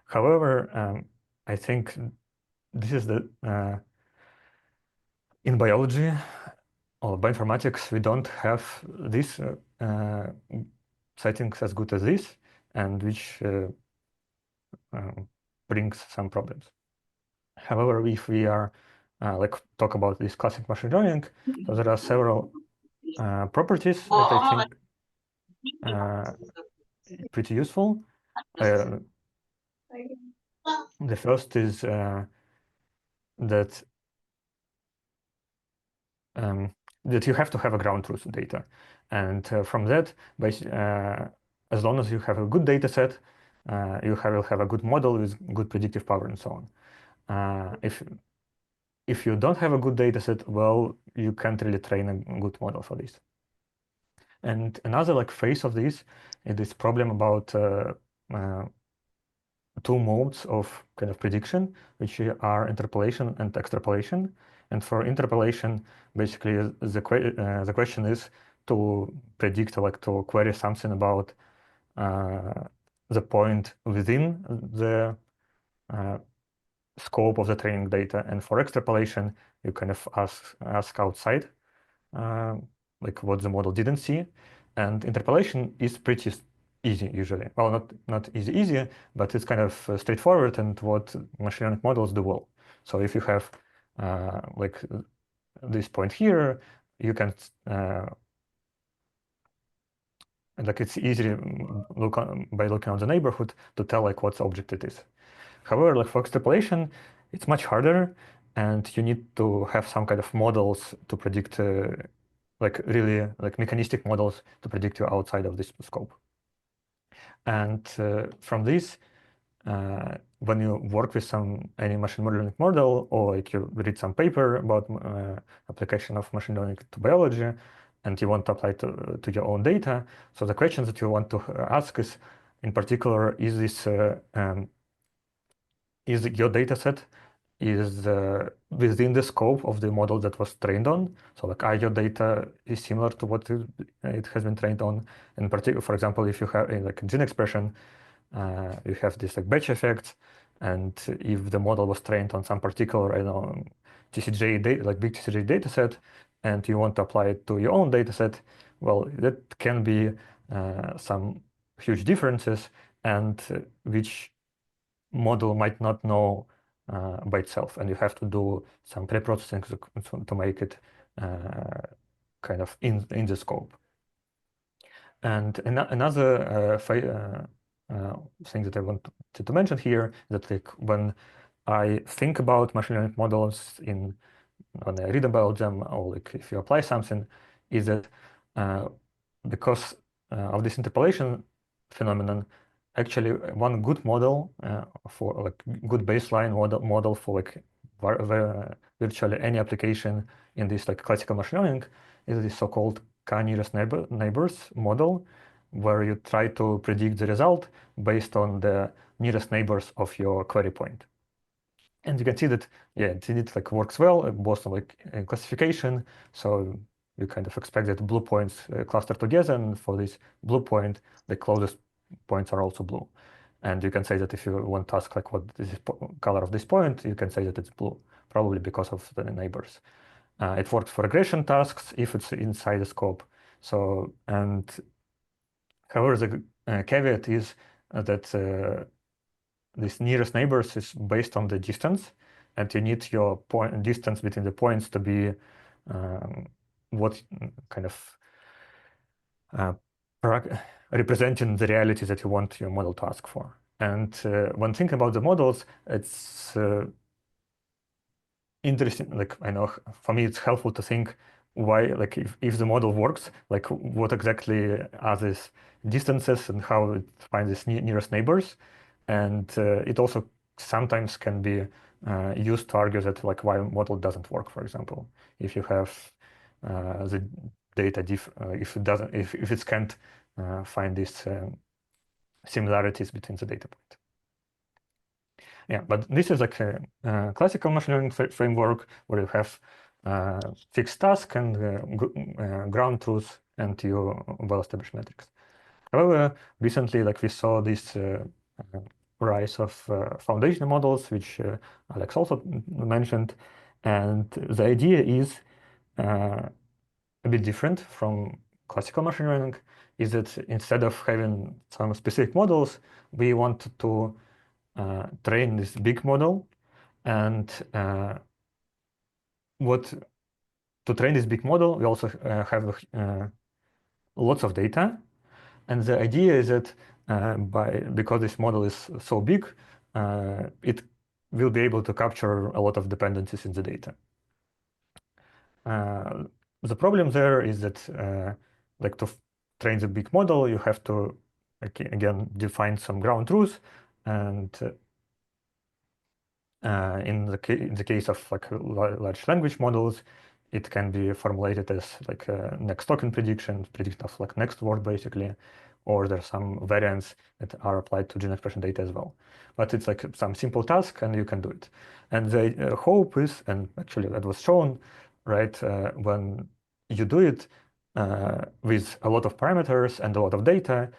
However, I think this is the in biology or bioinformatics, we don't have this settings as good as this, and which brings some problems. However, if we are like talk about this classic machine learning, so there are several properties that I think pretty useful. The first is that that you have to have a ground truth data, and from that, as long as you have a good data set, you will have a good model with good predictive power and so on. If you don't have a good data set, well, you can't really train a good model for this. And another like phase of this is this problem about two modes of kind of prediction, which are interpolation and extrapolation. And for interpolation, basically the question is to predict, like to query something about the point within the scope of the training data. And for extrapolation, you kind of ask outside, like what the model didn't see. And interpolation is pretty easy usually. Well, not easy, but it's kind of straightforward and what machine learning models do well. So if you have like this point here, you can like it's easy by looking on the neighborhood to tell like what object it is. However, like for extrapolation, it's much harder, and you need to have some kind of models to predict, like really like mechanistic models to predict you outside of this scope. And from this, when you work with any machine learning model, or like you read some paper about application of machine learning to biology, and you want to apply to your own data, so the questions that you want to ask is, in particular, is this is your data set is within the scope of the model that was trained on. So like, are your data is similar to what it has been trained on? In particular, for example, if you have like a gene expression, you have this like batch effect, and if the model was trained on some particular, I don't know, TCGA data, like big TCGA data set, and you want to apply it to your own data set, well, that can be some huge differences, and which model might not know by itself, and you have to do some pre-processing to make it kind of in the scope. And another thing that I want to mention here is that like when I think about machine learning models when I read about them, or like if you apply something, is that because of this interpolation phenomenon, actually one good model for like good baseline model for like virtually any application in this like classical machine learning is this so-called k-nearest neighbors model, where you try to predict the result based on the nearest neighbors of your query point. And you can see that, yeah, it like works well, both on like classification. So you kind of expect that blue points cluster together, and for this blue point, the closest points are also blue. And you can say that if you want to ask like what is the color of this point, you can say that it's blue, probably because of the neighbors. It works for regression tasks if it's inside the scope. So, and however, the caveat is that this nearest neighbors is based on the distance, and you need your distance between the points to be what kind of representing the reality that you want your model to ask for. And when thinking about the models, it's interesting. Like, I know for me, it's helpful to think why, like, if the model works, like, what exactly are these distances and how it finds its nearest neighbors. And it also sometimes can be used to argue that, like, why a model doesn't work, for example, if you have the data if it can't find these similarities between the data point. Yeah, but this is like a classical machine learning framework where you have fixed task and ground truth and your well-established metrics. However, recently, like, we saw this rise of foundation models, which Alex also mentioned, and the idea is a bit different from classical machine learning. Is that instead of having some specific models, we want to train this big model, and to train this big model, we also have lots of data, and the idea is that because this model is so big, it will be able to capture a lot of dependencies in the data. The problem there is that like, to train the big model, you have to again define some ground truth, and in the case of like large language models, it can be formulated as like a next token prediction of like next word basically, or there's some variants that are applied to gene expression data as well. But it's like some simple task and you can do it. And the hope is, and actually that was shown, right, when you do it with a lot of parameters and a lot of data,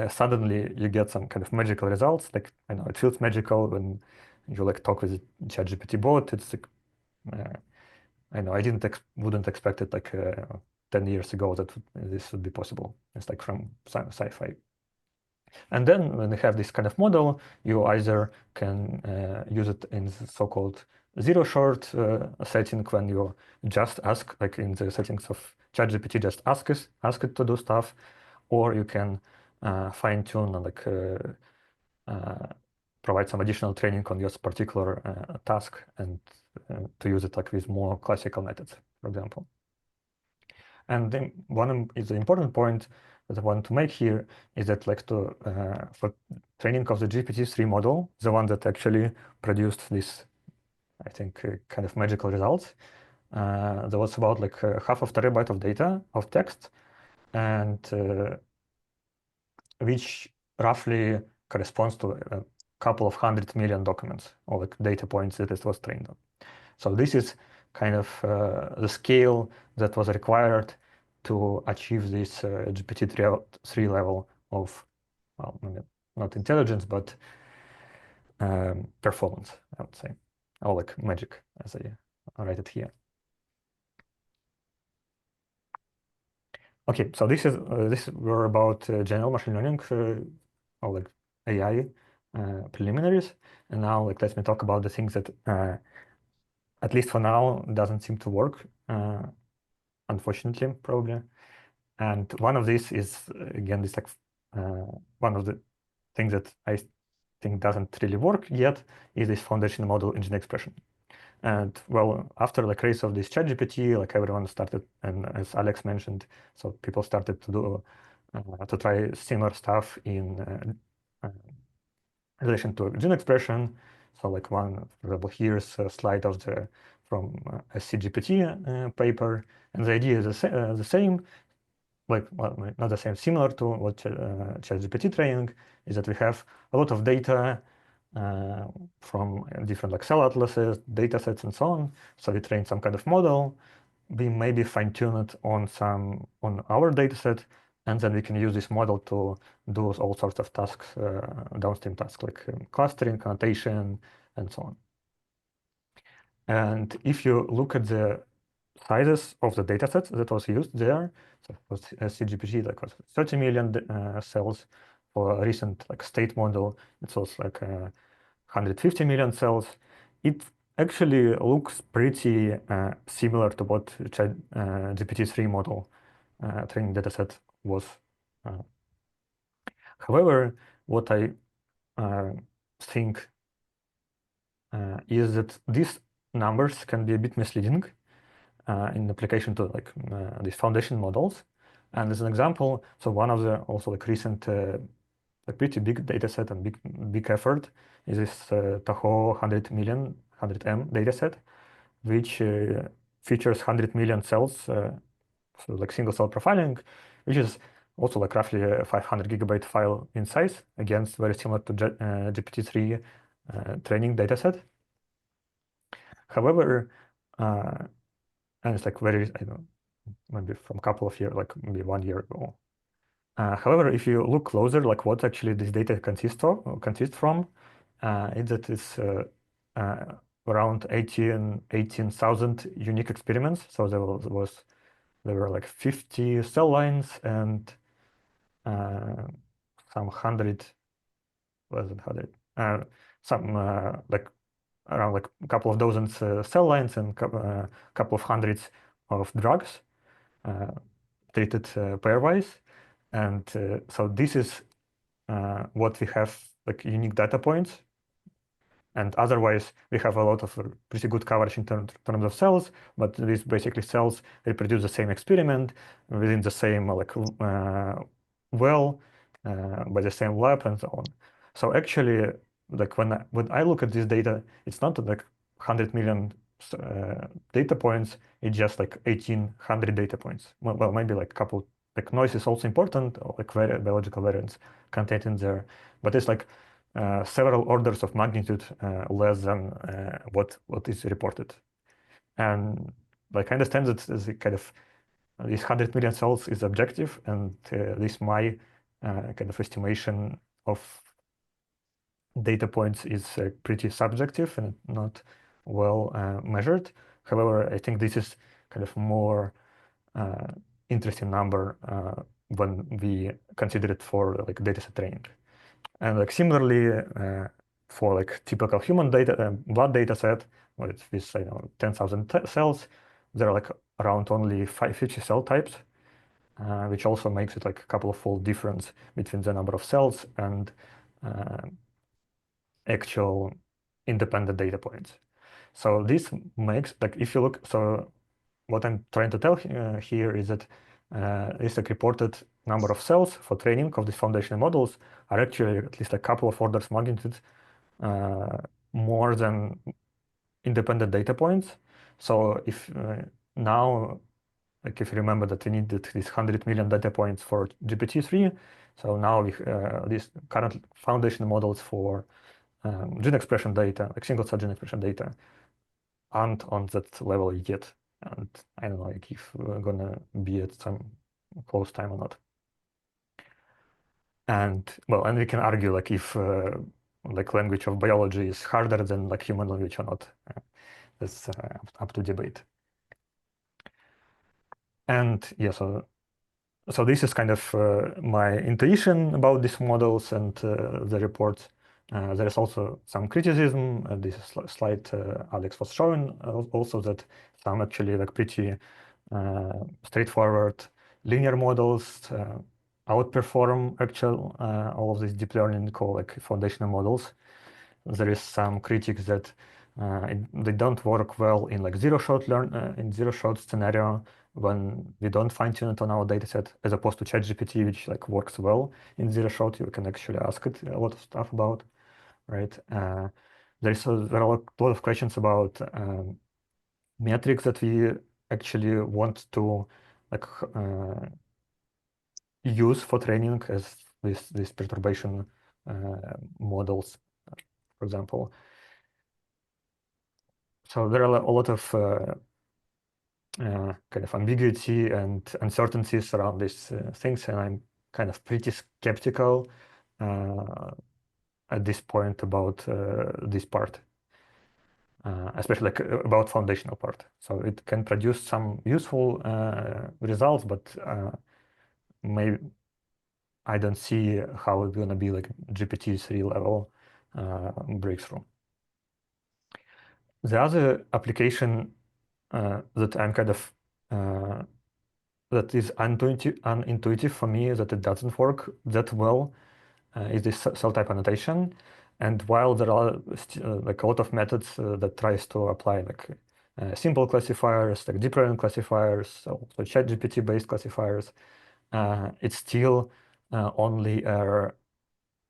suddenly you get some kind of magical results. Like, I know it feels magical when you like talk with ChatGPT bot. It's like, I know I wouldn't expect it like 10 years ago that this would be possible. It's like from sci-fi. And then when you have this kind of model, you either can use it in the so-called zero-short setting, when you just ask, like in the settings of ChatGPT, just ask it to do stuff, or you can fine-tune and like provide some additional training on your particular task, and to use it like with more classical methods, for example. And then one is the important point that I want to make here is that, like, for training of the GPT-3 model, the one that actually produced this, I think, kind of magical results, there was about like 0.5 terabyte of data of text, and which roughly corresponds to a couple of 100 million documents or like data points that it was trained on. So this is kind of the scale that was required to achieve this GPT-3 level of, well, not intelligence, but performance, I would say, or like magic, as I write it here. Okay, so this were about general machine learning or like AI preliminaries, and now like let me talk about the things that at least for now doesn't seem to work, unfortunately, probably. And one of these is again this like one of the things that I think doesn't really work yet is this foundation model in gene expression. And well, after the craze of this ChatGPT, like everyone started, and as Alex mentioned, so people started to do to try similar stuff in relation to gene expression. So like one, for example, here's a slide from a CGPT paper, and the idea is the same. Like, well, not the same, similar to what ChatGPT training is, that we have a lot of data from different like cell atlases, data sets, and so on. So we train some kind of model. We maybe fine-tune it on our data set, and then we can use this model to do all sorts of tasks, downstream tasks like clustering, annotation, and so on. And if you look at the sizes of the data sets that was used there, so for CGPT, like was 30 million cells. For a recent like state model, it was like 150 million cells. It actually looks pretty similar to what GPT-3 model training dataset was. However, what I think is that these numbers can be a bit misleading in application to like these foundation models. And as an example, so one of the also like recent like pretty big data set and big effort is this Tahoe 100 million 100M data set, which features 100 million cells, so like single cell profiling, which is also like roughly a 500 gigabyte file in size, against very similar to GPT-3 training dataset. However, and it's like very, I don't know, maybe from a couple of years, like maybe 1 year ago. However, if you look closer, like what actually this data consists from, it's around 18,000 unique experiments. So there were like 50 cell lines and some 100, wasn't 100, some like around like a couple of dozen cell lines and a couple of hundreds of drugs treated pairwise. And so this is what we have, like unique data points. And otherwise, we have a lot of pretty good coverage in terms of cells, but these basically cells reproduce the same experiment within the same like well by the same lab and so on. So actually, like when I look at this data, it's not like 100 million data points. It's just like 1,800 data points. Well, maybe like a couple. Like noise is also important, or like biological variants contained in there, but it's like several orders of magnitude less than what is reported. And like I understand that the kind of these 100 million cells is objective, and this my kind of estimation of data points is pretty subjective and not well measured. However, I think this is kind of more interesting number when we consider it for like dataset training. And like similarly for like typical human data blood data set with 10,000 cells, there are like around only 50 cell types, which also makes it like a couple of fold difference between the number of cells and actual independent data points. So this makes like if you look, so what I'm trying to tell here is that is like reported number of cells for training of these foundational models are actually at least a couple of orders magnitude more than independent data points. So if now, like if you remember that we needed these 100 million data points for GPT-3, so now we these current foundational models for gene expression data, like single cell gene expression data, aren't on that level yet. And I don't know like if we're gonna be at some close time or not. And well, and we can argue like if like language of biology is harder than like human language or not. That's up to debate. And yeah, so this is kind of my intuition about these models and the reports. There is also some criticism. This slide Alex was showing also that some actually like pretty straightforward linear models outperform actual all of these deep learning called like foundational models. There is some critics that they don't work well in like zero-shot scenario when we don't fine-tune it on our dataset, as opposed to ChatGPT, which like works well in zero-shot. You can actually ask it a lot of stuff about, right? There are a lot of questions about metrics that we actually want to like use for training as these perturbation models, for example. So there are a lot of kind of ambiguity and uncertainties around these things, and I'm kind of pretty skeptical at this point about this part, especially like about foundational part. So it can produce some useful results, but maybe I don't see how it's gonna be like GPT-3 level breakthrough. The other application that I'm kind of that is unintuitive for me, that it doesn't work that well, is this cell type annotation. And while there are like a lot of methods that tries to apply like simple classifiers, like deep learning classifiers, so ChatGPT based classifiers, it's still only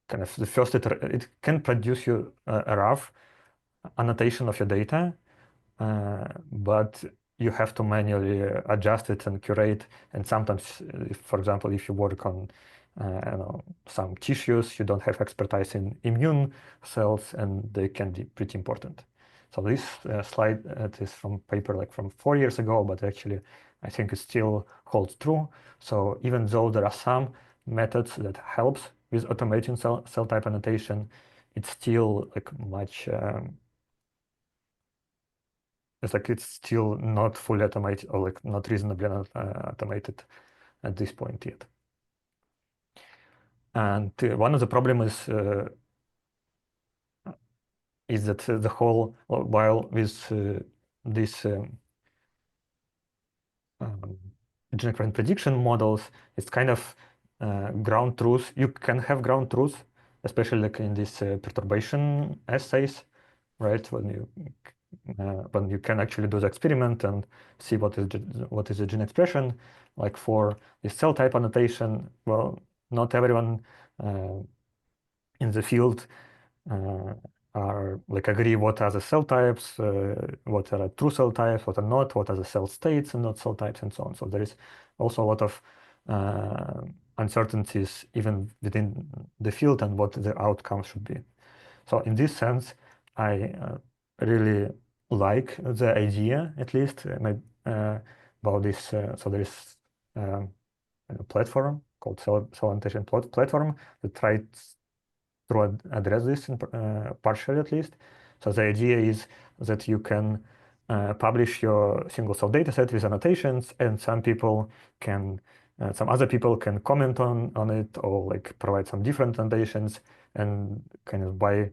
kind of the first it can produce you a rough annotation of your data, but you have to manually adjust it and curate. And sometimes, for example, if you work on some tissues, you don't have expertise in immune cells, and they can be pretty important. So this slide is from paper like from 4 years ago, but actually I think it still holds true. So even though there are some methods that helps with automating cell type annotation, it's still like much it's still not fully automated, or like not reasonably automated at this point yet. And one of the problems is that the whole, while with this gene expression prediction models, it's kind of ground truth. You can have ground truth, especially like in these perturbation assays, right? When you can actually do the experiment and see what is the gene expression. Like for the cell type annotation, well, not everyone in the field are like agree what are the cell types, what are true cell types, what are not, what are the cell states and not cell types, and so on. So there is also a lot of uncertainties even within the field and what the outcome should be. So in this sense, I really like the idea, at least, about this. So there is a platform called Cell Annotation Platform that tries to address this partially, at least. So the idea is that you can publish your single cell dataset with annotations, and some other people can comment on it, or like provide some different annotations, and kind of by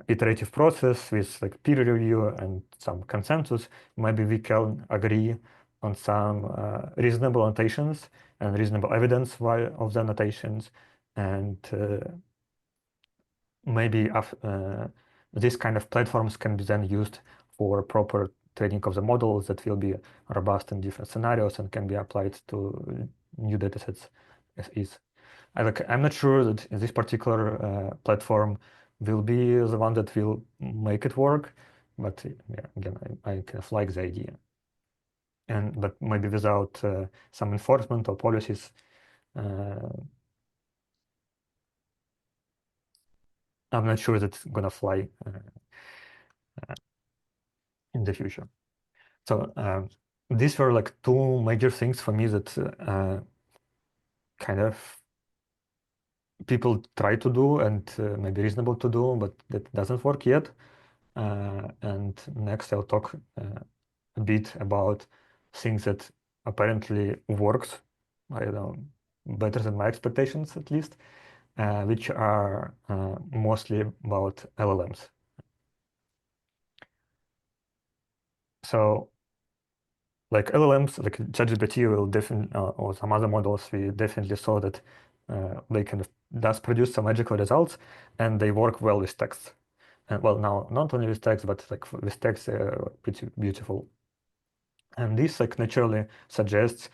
iterative process with like peer review and some consensus, maybe we can agree on some reasonable annotations and reasonable evidence of the annotations, and maybe this kind of platforms can be then used for proper training of the models that will be robust in different scenarios and can be applied to new datasets as is. I'm not sure that this particular platform will be the one that will make it work, but yeah, again, I kind of like the idea. But maybe without some enforcement or policies, I'm not sure that's gonna fly in the future. So these were like two major things for me that kind of people try to do and maybe reasonable to do, but that doesn't work yet. And next I'll talk a bit about things that apparently works, I don't know, better than my expectations at least, which are mostly about LLMs. So like LLMs, like ChatGPT will definitely, or some other models, we definitely saw that they kind of does produce some magical results, and they work well with text. And well, now not only with text, but like with text, they're pretty beautiful. And this like naturally suggests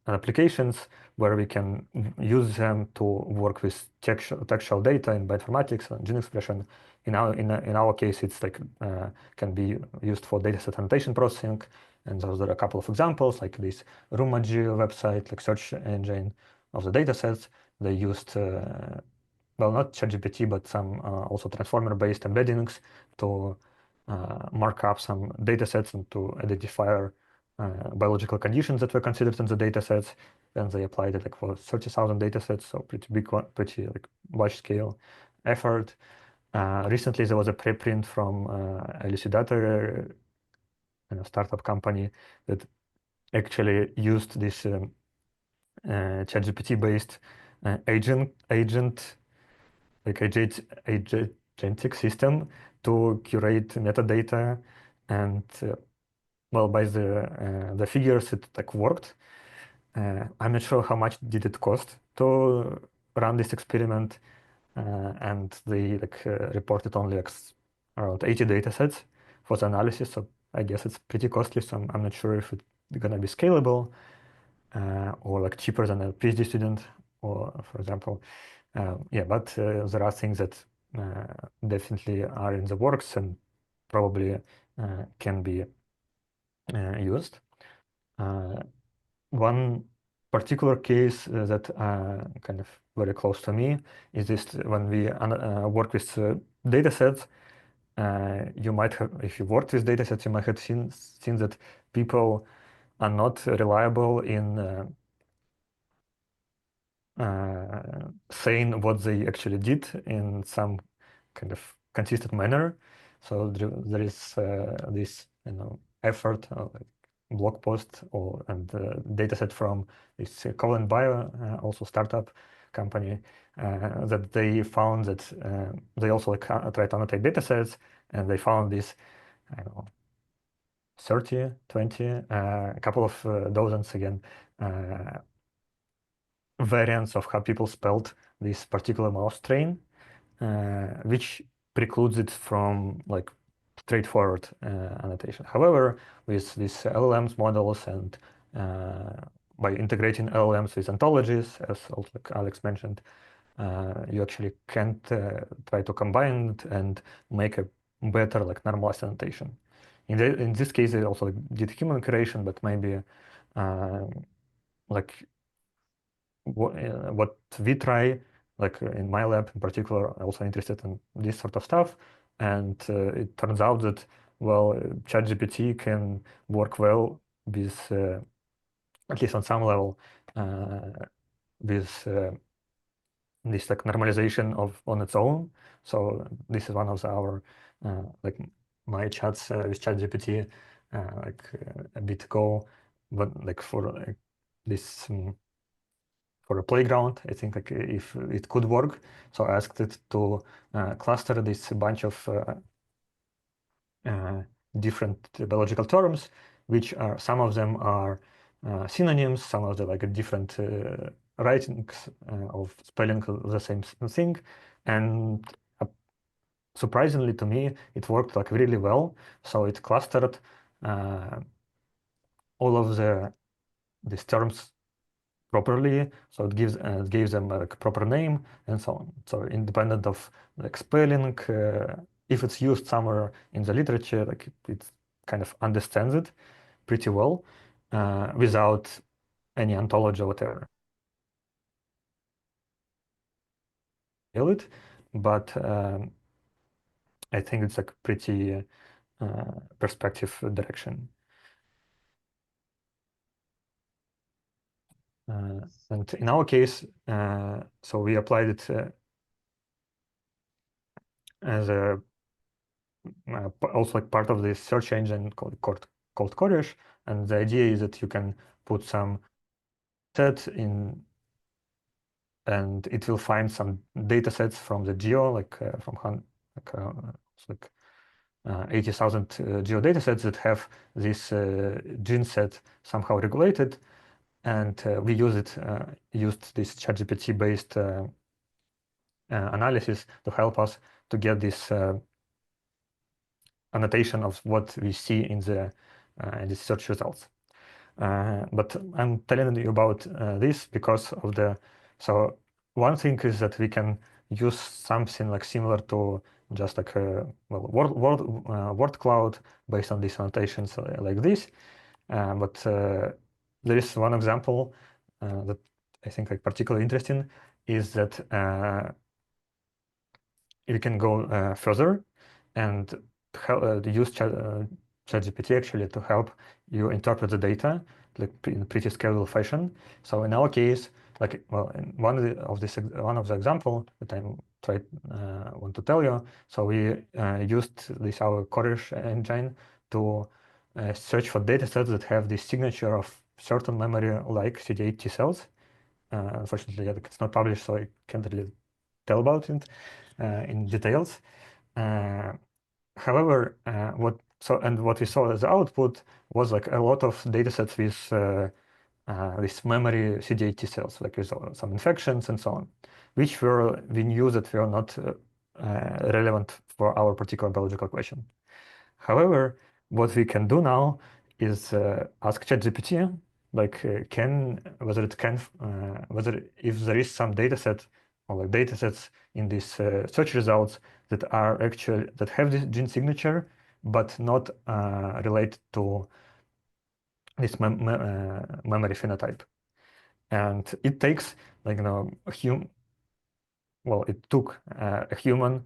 applications where we can use them to work with textual data in bioinformatics and gene expression. In our case, it's like can be used for dataset annotation processing. And those are a couple of examples, like this Rumaji website, like search engine of the datasets. They used well, not ChatGPT, but some also transformer-based embeddings to mark up some datasets and to identify biological conditions that were considered in the datasets. Then they applied it like for 30,000 datasets, so pretty big, pretty like large-scale effort. Recently, there was a preprint from Elucidator, a startup company that actually used this ChatGPT-based agent like agentic system to curate metadata and well, by the figures, it like worked. I'm not sure how much did it cost to run this experiment, and they reported only around 80 data sets for the analysis. So I guess it's pretty costly. So I'm not sure if it's gonna be scalable or like cheaper than a PhD student, or for example. Yeah, but there are things that definitely are in the works and probably can be used. One particular case that kind of very close to me is this: when we work with data sets, you might have, if you worked with data sets, you might have seen that people are not reliable in saying what they actually did in some kind of consistent manner. So there is this effort, like blog post and data set from this Colin Bio, also startup company, that they found that they also tried to annotate data sets, and they found this, I don't know, 30, 20, a couple of dozens again, variants of how people spelled this particular mouse strain, which precludes it from like straightforward annotation. However, with these LLMs models and by integrating LLMs with ontologies, as also like Alex mentioned, you actually can try to combine it and make a better like normalized annotation. In this case, they also did human curation, but maybe like what we try, like in my lab in particular, I'm also interested in this sort of stuff. And it turns out that, well, ChatGPT can work well with, at least on some level, with this like normalization on its own. So this is one of our like my chats with ChatGPT a bit ago, but like for this. For a playground, I think like if it could work. So I asked it to cluster this bunch of different biological terms, which are, some of them are synonyms, some of them like different writings of spelling the same thing. And surprisingly to me, it worked like really well. So it clustered all of these terms properly, so it gives them a proper name and so on. So independent of like spelling, if it's used somewhere in the literature, like it kind of understands it pretty well without any ontology or whatever. It, but I think it's like pretty perspective direction. And in our case, so we applied it as a also like part of this search engine called Corish, and the idea is that you can put some set in, and it will find some data sets from the geo, like from 80,000 geo data sets that have this gene set somehow regulated, and we used this ChatGPT based analysis to help us to get this annotation of what we see in the search results. But I'm telling you about this because of so one thing is that we can use something like similar to just like a word cloud based on these annotations like this. But there is one example that I think like particularly interesting is that you can go further and use ChatGPT actually to help you interpret the data like in a pretty scalable fashion. So in our case, like in one of the example that I want to tell you. So we used our Corish engine to search for data sets that have the signature of certain memory like CD8 T cells. Unfortunately, it's not published, so I can't really tell about it in details. However, what we saw as output was like a lot of datasets with memory CD8 T cells, like with some infections and so on, which we knew that were not relevant for our particular biological question. However, what we can do now is ask ChatGPT, like whether if there is some dataset or like datasets in these search results that have this gene signature, but not related to this memory phenotype. And it takes like it took a human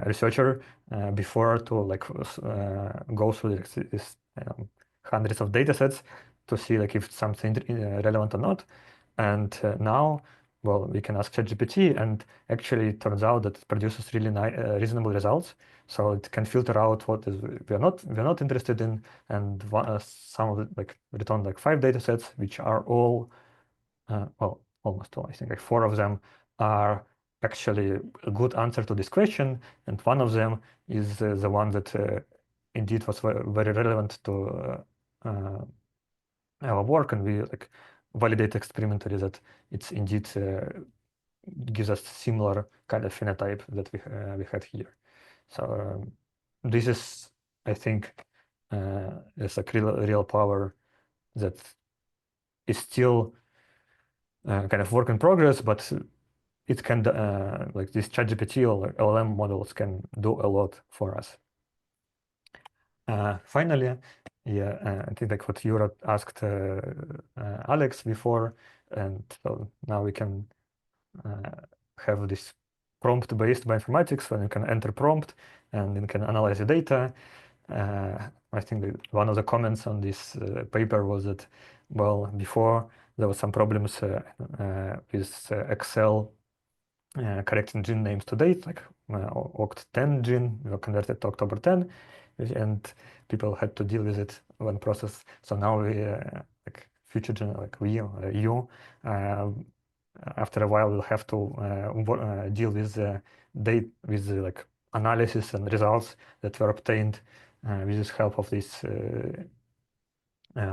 researcher before to like go through this hundreds of data sets to see like if it's something relevant or not. And now, well, we can ask ChatGPT, and actually it turns out that it produces really reasonable results. So it can filter out what is we're not interested in, and some of it like return like 5 data sets, which are all almost all, I think like 4 of them are actually a good answer to this question, and one of them is the one that indeed was very relevant to our work, and we like validate experimentally that it's indeed gives us similar kind of phenotype that we had here. So this is, I think, is a real power that is still kind of work in progress, but it can like this ChatGPT or LLM models can do a lot for us. Finally, yeah, I think like what you asked Alex before, and so now we can have this prompt-based bioinformatics when you can enter prompt and you can analyze the data. I think that one of the comments on this paper was that, well, before there was some problems with Excel correcting gene names to date, like Oct10 gene were converted to October 10, and people had to deal with it one process. So now we, like future gen, like you, after a while we'll have to deal with date with like analysis and results that were obtained with the help of this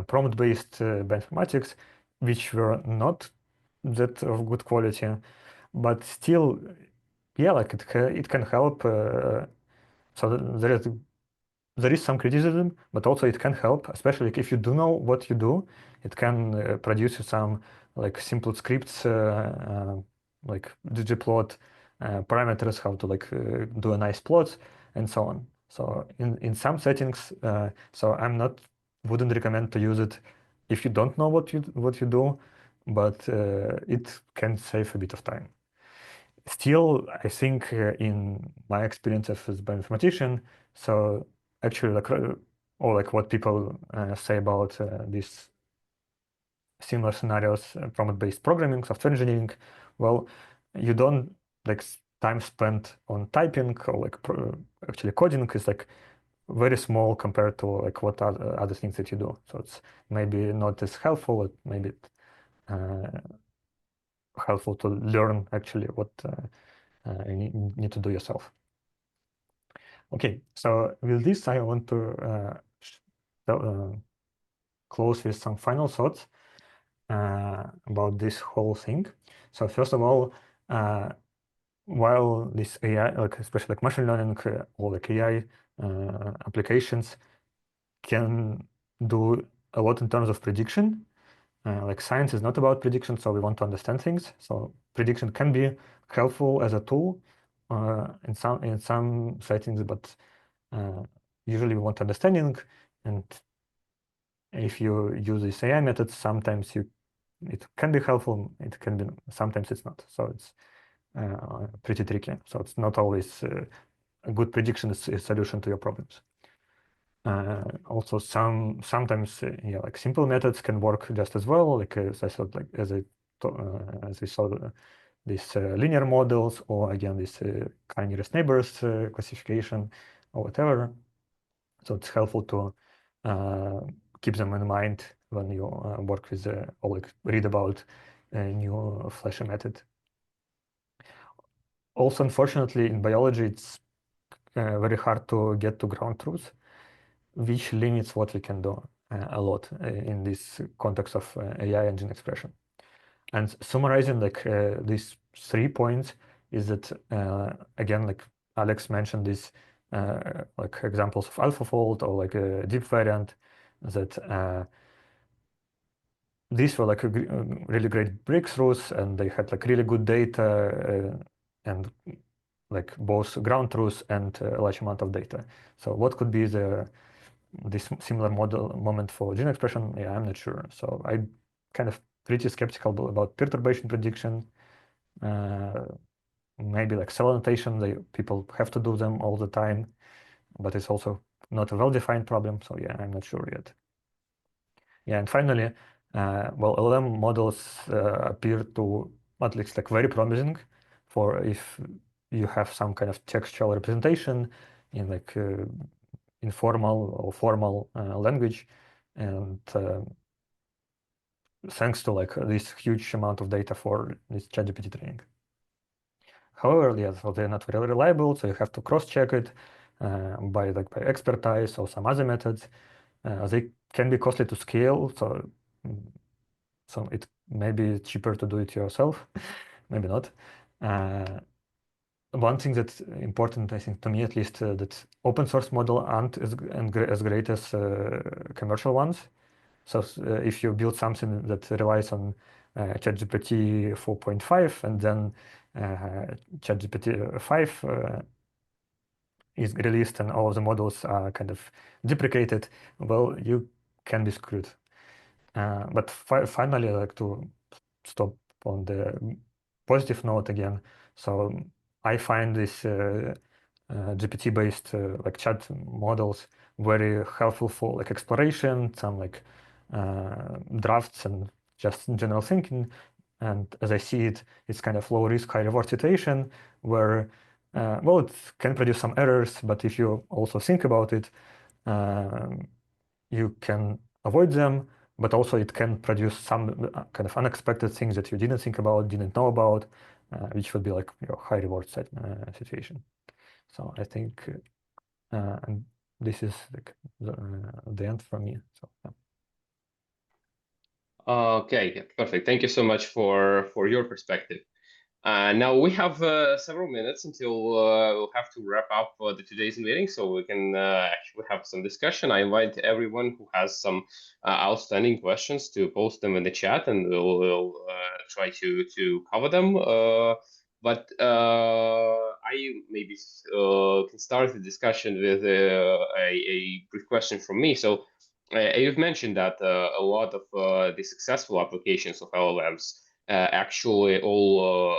prompt-based bioinformatics, which were not that of good quality, but still, yeah, like it can help. So there is some criticism, but also it can help, especially if you do know what you do. It can produce you some like simple scripts, like ggplot parameters, how to like do a nice plot, and so on. So in some settings, so wouldn't recommend to use it if you don't know what you do, but it can save a bit of time. Still, I think in my experience as a bioinformatician, so actually or like what people say about these similar scenarios, prompt-based programming, software engineering, well, you don't like time spent on typing or like actually coding is like very small compared to like what other things that you do. So it's maybe not as helpful, but maybe helpful to learn actually what you need to do yourself. Okay, so with this, I want to close with some final thoughts about this whole thing. So first of all, while this AI, like especially like machine learning or like AI applications can do a lot in terms of prediction, like science is not about prediction, so we want to understand things. So prediction can be helpful as a tool in some settings, but usually we want understanding. And if you use these AI methods, sometimes it can be helpful. It can be sometimes it's not. So it's pretty tricky. So it's not always a good prediction is a solution to your problems. Also, sometimes yeah, like simple methods can work just as well. Like as I thought, like as we saw these linear models, or again this nearest neighbors classification, or whatever. So it's helpful to keep them in mind when you work with or like read about a new flashy method. Also, unfortunately, in biology, it's very hard to get to ground truth, which limits what we can do a lot in this context of AI engine expression. And summarizing like these 3 points is that again, like Alex mentioned, these like examples of AlphaFold or like a deep variant, that these were like really great breakthroughs, and they had like really good data and like both ground truth and a large amount of data. So what could be this similar moment for gene expression? Yeah, I'm not sure. So I kind of pretty skeptical about perturbation prediction. Maybe like cell annotation, people have to do them all the time, but it's also not a well-defined problem. So yeah, I'm not sure yet. Yeah, and finally, well, LLM models appear to at least like very promising for if you have some kind of textual representation in like informal or formal language, and thanks to like this huge amount of data for this ChatGPT training. However, yeah, so they're not very reliable, so you have to cross-check it by expertise or some other methods. They can be costly to scale, so it may be cheaper to do it yourself, maybe not. One thing that's important, I think, to me at least, that open source model aren't as great as commercial ones. So if you build something that relies on ChatGPT 4.5 and then ChatGPT 5 is released and all of the models are kind of deprecated, well, you can be screwed. But finally, I'd like to stop on the positive note again. So I find this GPT-based like chat models very helpful for like exploration, some like drafts and just general thinking. And as I see it, it's kind of low risk, high reward situation where, well, it can produce some errors, but if you also think about it, you can avoid them, but also it can produce some kind of unexpected things that you didn't think about, didn't know about, which would be like your high reward situation. So I think, and this is like the end for me. So yeah. Okay, perfect. Thank you so much for your perspective. Now we have several minutes until we'll have to wrap up today's meeting, so we can actually have some discussion. I invite everyone who has some outstanding questions to post them in the chat, and we'll try to cover them. But I maybe can start the discussion with a brief question from me. So you've mentioned that a lot of the successful applications of LLMs actually all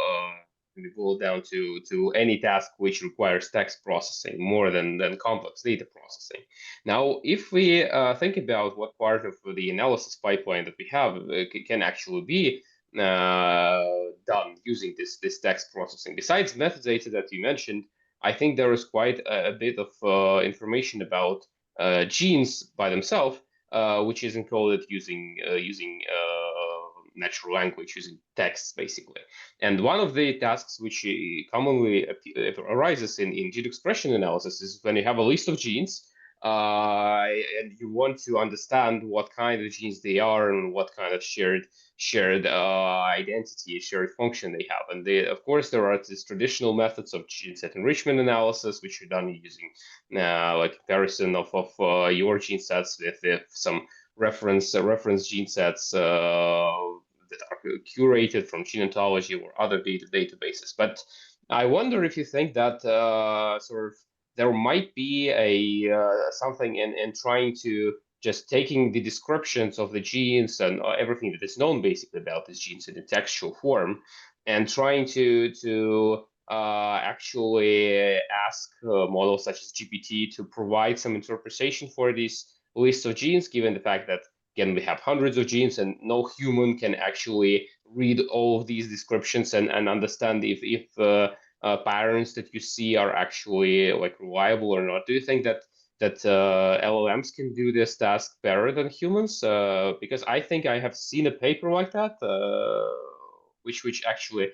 boil down to any task which requires text processing more than complex data processing. Now, if we think about what part of the analysis pipeline that we have can actually be done using this text processing, besides metadata that you mentioned, I think there is quite a bit of information about genes by themselves, which is encoded using natural language, using text, basically. And one of the tasks which commonly arises in gene expression analysis is when you have a list of genes and you want to understand what kind of genes they are and what kind of shared identity, shared function they have. And of course, there are these traditional methods of gene set enrichment analysis, which are done using like comparison of your gene sets with some reference gene sets that are curated from gene ontology or other databases. But I wonder if you think that sort of there might be a something in trying to just taking the descriptions of the genes and everything that is known basically about these genes in a textual form, and trying to actually ask models such as GPT to provide some interpretation for these lists of genes, given the fact that, again, we have hundreds of genes and no human can actually read all of these descriptions and understand if patterns that you see are actually like reliable or not. Do you think that LLMs can do this task better than humans? Because I think I have seen a paper like that, which actually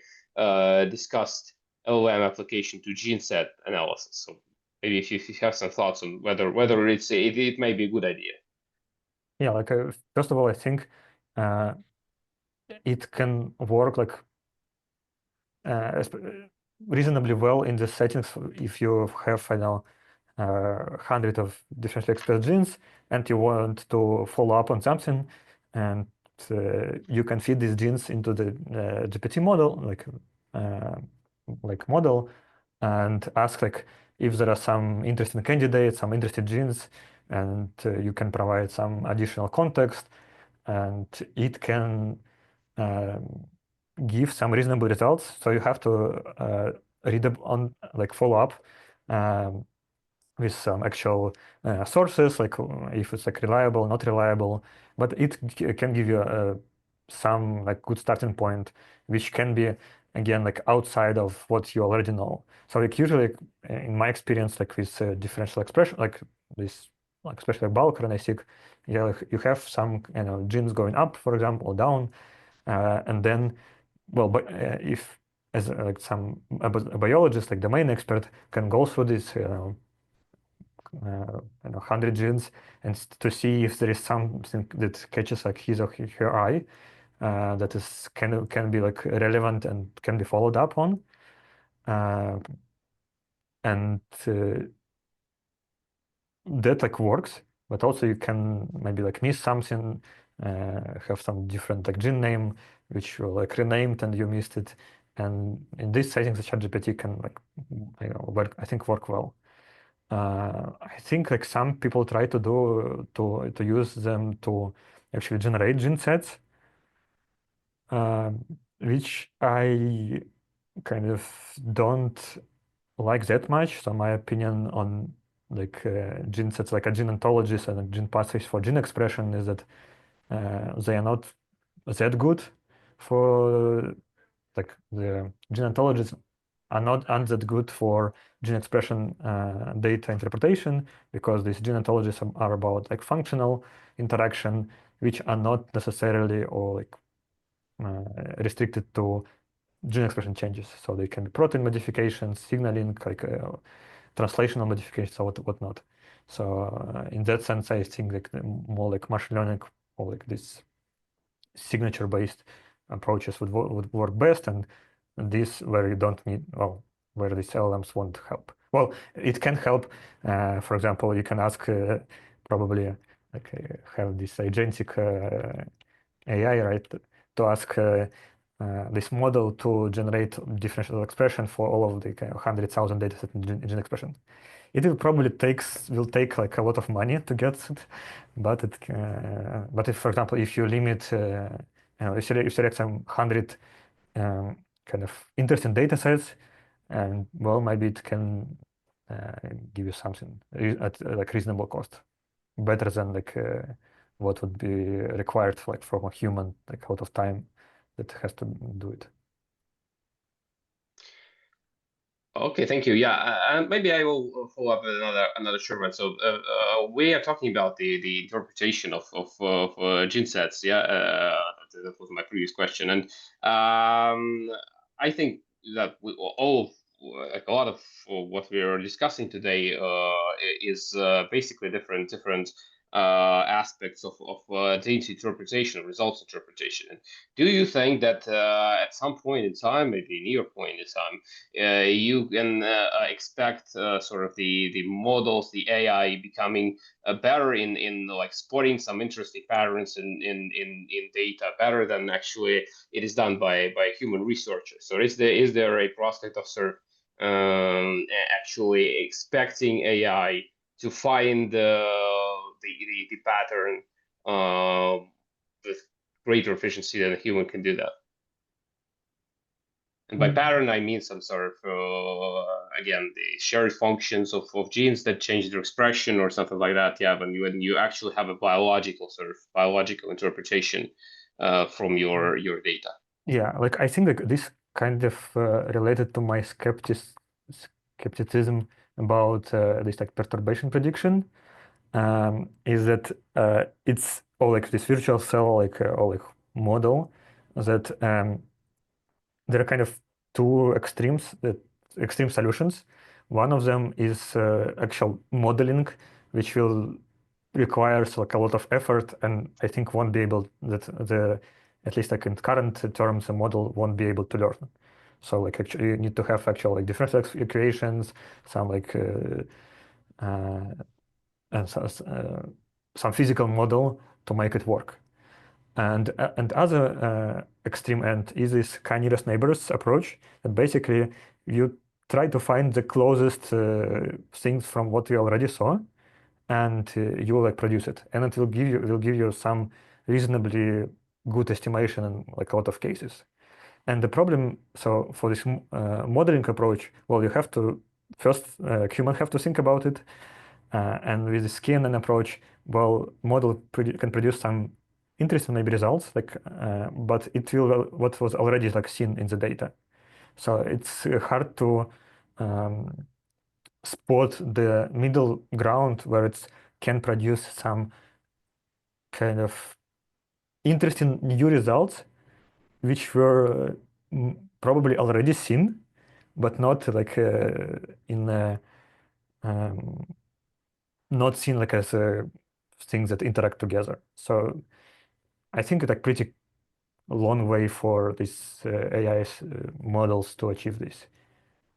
discussed LLM application to gene set analysis. So maybe if you have some thoughts on whether it may be a good idea. Yeah, like first of all, I think it can work like reasonably well in the settings if you have, I know, 100 of differently expressed genes and you want to follow up on something, and you can feed these genes into the GPT model, like model, and ask like if there are some interesting candidates, some interested genes, and you can provide some additional context, and it can give some reasonable results. So you have to read up on like follow up with some actual sources, like if it's like reliable, not reliable, but it can give you some like good starting point, which can be again like outside of what you already know. So like usually in my experience, like with differential expression, like this, like especially bulk RNA-seq, yeah, like you have some genes going up, for example, or down, and then, well, but if as like a biologist, like domain expert, can go through this 100 genes and to see if there is something that catches like his or her eye that is can be like relevant and can be followed up on, and that like works. But also you can maybe like miss something, have some different like gene name which you like renamed and you missed it, and in these settings the ChatGPT can like work, I think, work well. I think like some people try to use them to actually generate gene sets, which I kind of don't like that much. So my opinion on like gene sets, like a gene ontologies and gene pathways for gene expression, is that they are not that good for like the gene ontologies aren't that good for gene expression data interpretation, because these gene ontologies are about like functional interaction, which are not necessarily or like restricted to gene expression changes. So they can be protein modifications, signaling, like translational modifications, or whatnot. So in that sense, I think like more like machine learning or like this signature-based approaches would work best, and this where you don't need, well, where these LLMs won't help. Well, it can help. For example, you can ask probably like have this agentic AI, right, to ask this model to generate differential expression for all of the 100,000 datasets in gene expression. It will probably take like a lot of money to get it, but but if, for example, if you limit, if you select some 100 kind of interesting data sets, and well, maybe it can give you something at like reasonable cost, better than like what would be required like from a human, like a lot of time that has to do it. Okay, thank you. Yeah, maybe I will follow up with another short one. So we are talking about the interpretation of gene sets. Yeah, that was my previous question, and I think that like a lot of what we are discussing today is basically different aspects of data interpretation, results interpretation. And do you think that at some point in time, maybe near point in time, you can expect sort of the models, the AI becoming better in like spotting some interesting patterns in data, better than actually it is done by human researchers? So is there a prospect of sort of actually expecting AI to find the pattern with greater efficiency than a human can do that? And by pattern, I mean some sort of, again, the shared functions of genes that change their expression or something like that. Yeah, when you actually have a biological interpretation from your data. Yeah, like I think like this kind of related to my skepticism about this like perturbation prediction, is that it's all like this virtual cell like or like model that there are kind of two extreme solutions. One of them is actual modeling, which will requires like a lot of effort, and I think won't be able at least like in current terms, the model won't be able to learn. So like actually you need to have actual like differential equations, some like and some physical model to make it work. And other extreme end is this k-nearest neighbors approach. And basically, you try to find the closest things from what you already saw, and you will like produce it, and it will give you some reasonably good estimation in like a lot of cases. And the problem, so for this modeling approach, well, you have to first human have to think about it, and with the skin and approach, well, model can produce some interesting maybe results, like, but it will what was already like seen in the data. So it's hard to spot the middle ground where it can produce some kind of interesting new results, which were probably already seen, but not like not seen like as things that interact together. So I think it's a pretty long way for these AI models to achieve this.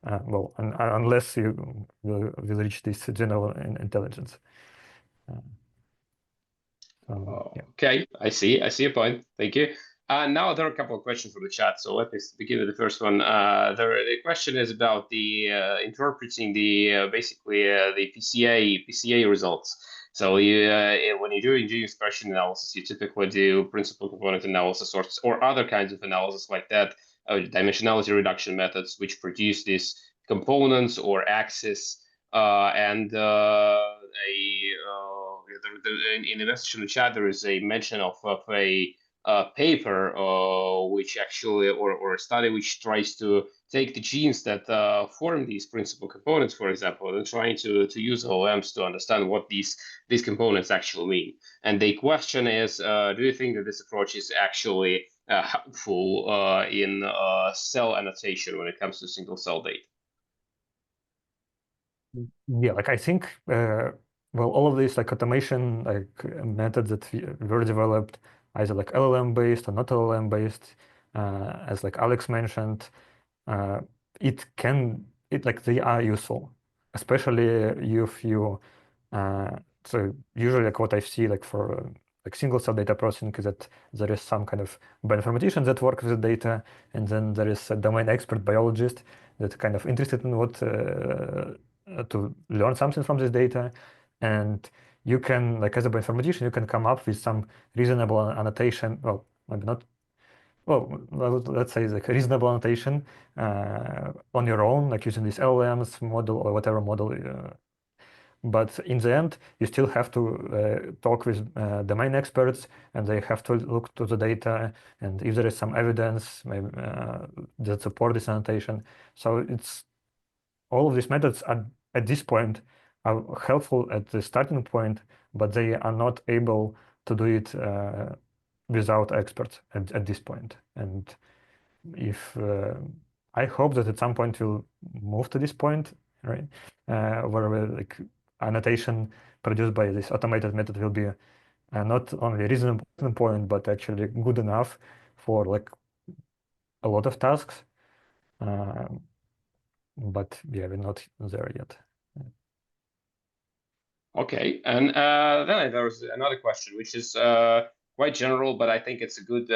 Well, unless you will reach this general intelligence. Yeah. Okay, I see your point. Thank you. Now there are a couple of questions from the chat. So let me begin with the first one. The question is about the interpreting the basically the PCA results. So when you're doing gene expression analysis, you typically do principal component analysis or other kinds of analysis like that, dimensionality reduction methods, which produce these components or axes, and in the message in the chat, there is a mention of a paper which actually, or a study which tries to take the genes that form these principal components, for example, and trying to use LLMs to understand what these components actually mean. And the question is, do you think that this approach is actually helpful in cell annotation when it comes to single cell data? Yeah, like I think well, all of these like automation methods that were developed, either like LLM based or not LLM based, as like Alex mentioned, it like they are useful, especially if you so usually like what I see like for like single cell data processing is that there is some kind of bioinformatician that work with the data, and then there is a domain expert biologist that kind of interested in what to learn something from this data. And you can, like as a bioinformatician, you can come up with some reasonable annotation, well, maybe not, well, let's say like a reasonable annotation on your own, like using this LLMs model or whatever model. But in the end, you still have to talk with domain experts, and they have to look to the data, and if there is some evidence maybe, that support this annotation. So it's all of these methods are, at this point, are helpful at the starting point, but they are not able to do it without experts at this point. And if I hope that at some point we'll move to this point, right, where like annotation produced by this automated method will be not only reasonable point, but actually good enough for like a lot of tasks. But yeah, we're not there yet. Okay, and then there was another question, which is quite general, but I think it's a good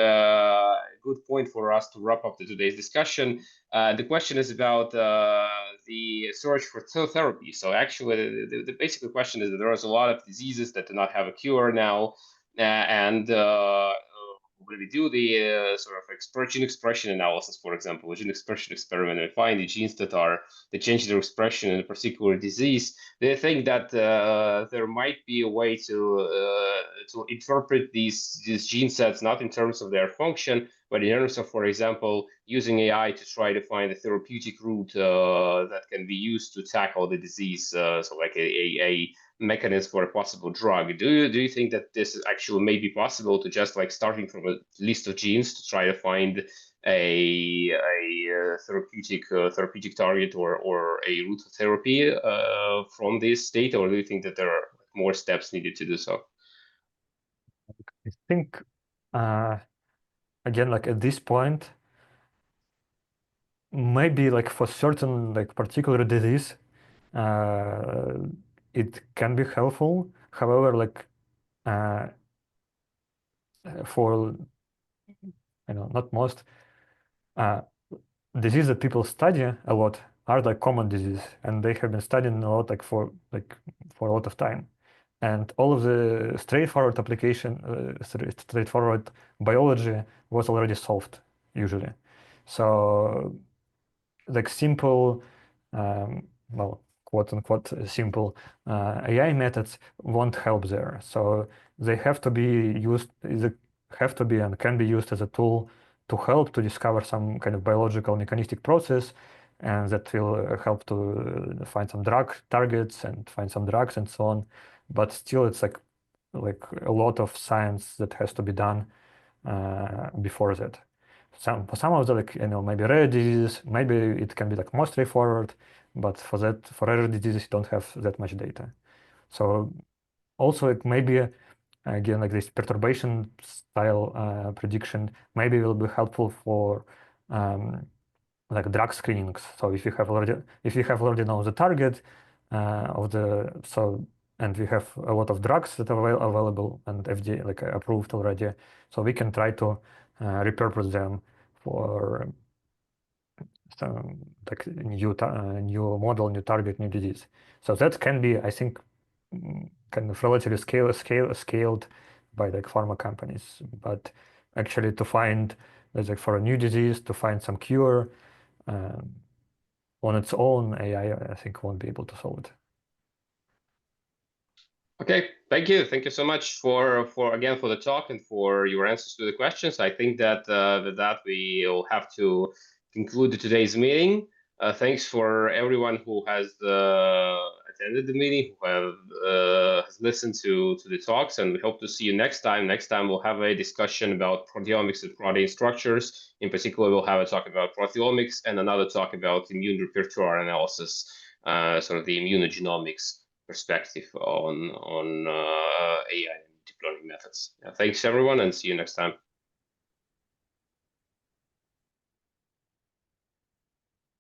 point for us to wrap up today's discussion. The question is about the search for therapy. So actually, the basic question is that there is a lot of diseases that do not have a cure now, and when we do the sort of gene expression analysis, for example, a gene expression experiment, and find the genes that change their expression in a particular disease, they think that there might be a way to interpret these gene sets not in terms of their function, but in terms of, for example, using AI to try to find a therapeutic route that can be used to tackle the disease, so like a mechanism for a possible drug. Do you think that this actually may be possible, to just like starting from a list of genes to try to find a therapeutic target or a route of therapy from this data, or do you think that there are more steps needed to do so? I think again, like at this point, maybe like for certain like particular disease, it can be helpful. However, like for not most disease that people study a lot are like common disease, and they have been studying a lot like for a lot of time, and all of the straightforward application, straightforward biology was already solved usually. So like simple, well, quote unquote simple AI methods won't help there. So they have to be used, have to be and can be used as a tool to help to discover some kind of biological mechanistic process, and that will help to find some drug targets and find some drugs and so on. But still, it's like a lot of science that has to be done before that. For some of the like maybe rare diseases, maybe it can be like more straightforward, but for rare diseases you don't have that much data. So also it maybe again like this perturbation style prediction maybe will be helpful for like drug screenings. So if you have already known the target and we have a lot of drugs that are available and FDA like approved already, so we can try to repurpose them for some like new model, new target, new disease. So that can be, I think, kind of relatively scaled by like pharma companies. But actually, to find like for a new disease, to find some cure on its own, AI I think won't be able to solve it. Okay, thank you so much for the talk and for your answers to the questions. I think that with that we will have to conclude today's meeting. Thanks for everyone who has attended the meeting, who has listened to the talks, and we hope to see you next time. Next time we'll have a discussion about proteomics and protein structures. In particular, we'll have a talk about proteomics and another talk about immune repertoire analysis, sort of the immunogenomics perspective on AI and deep learning methods. Thanks everyone, and see you next time.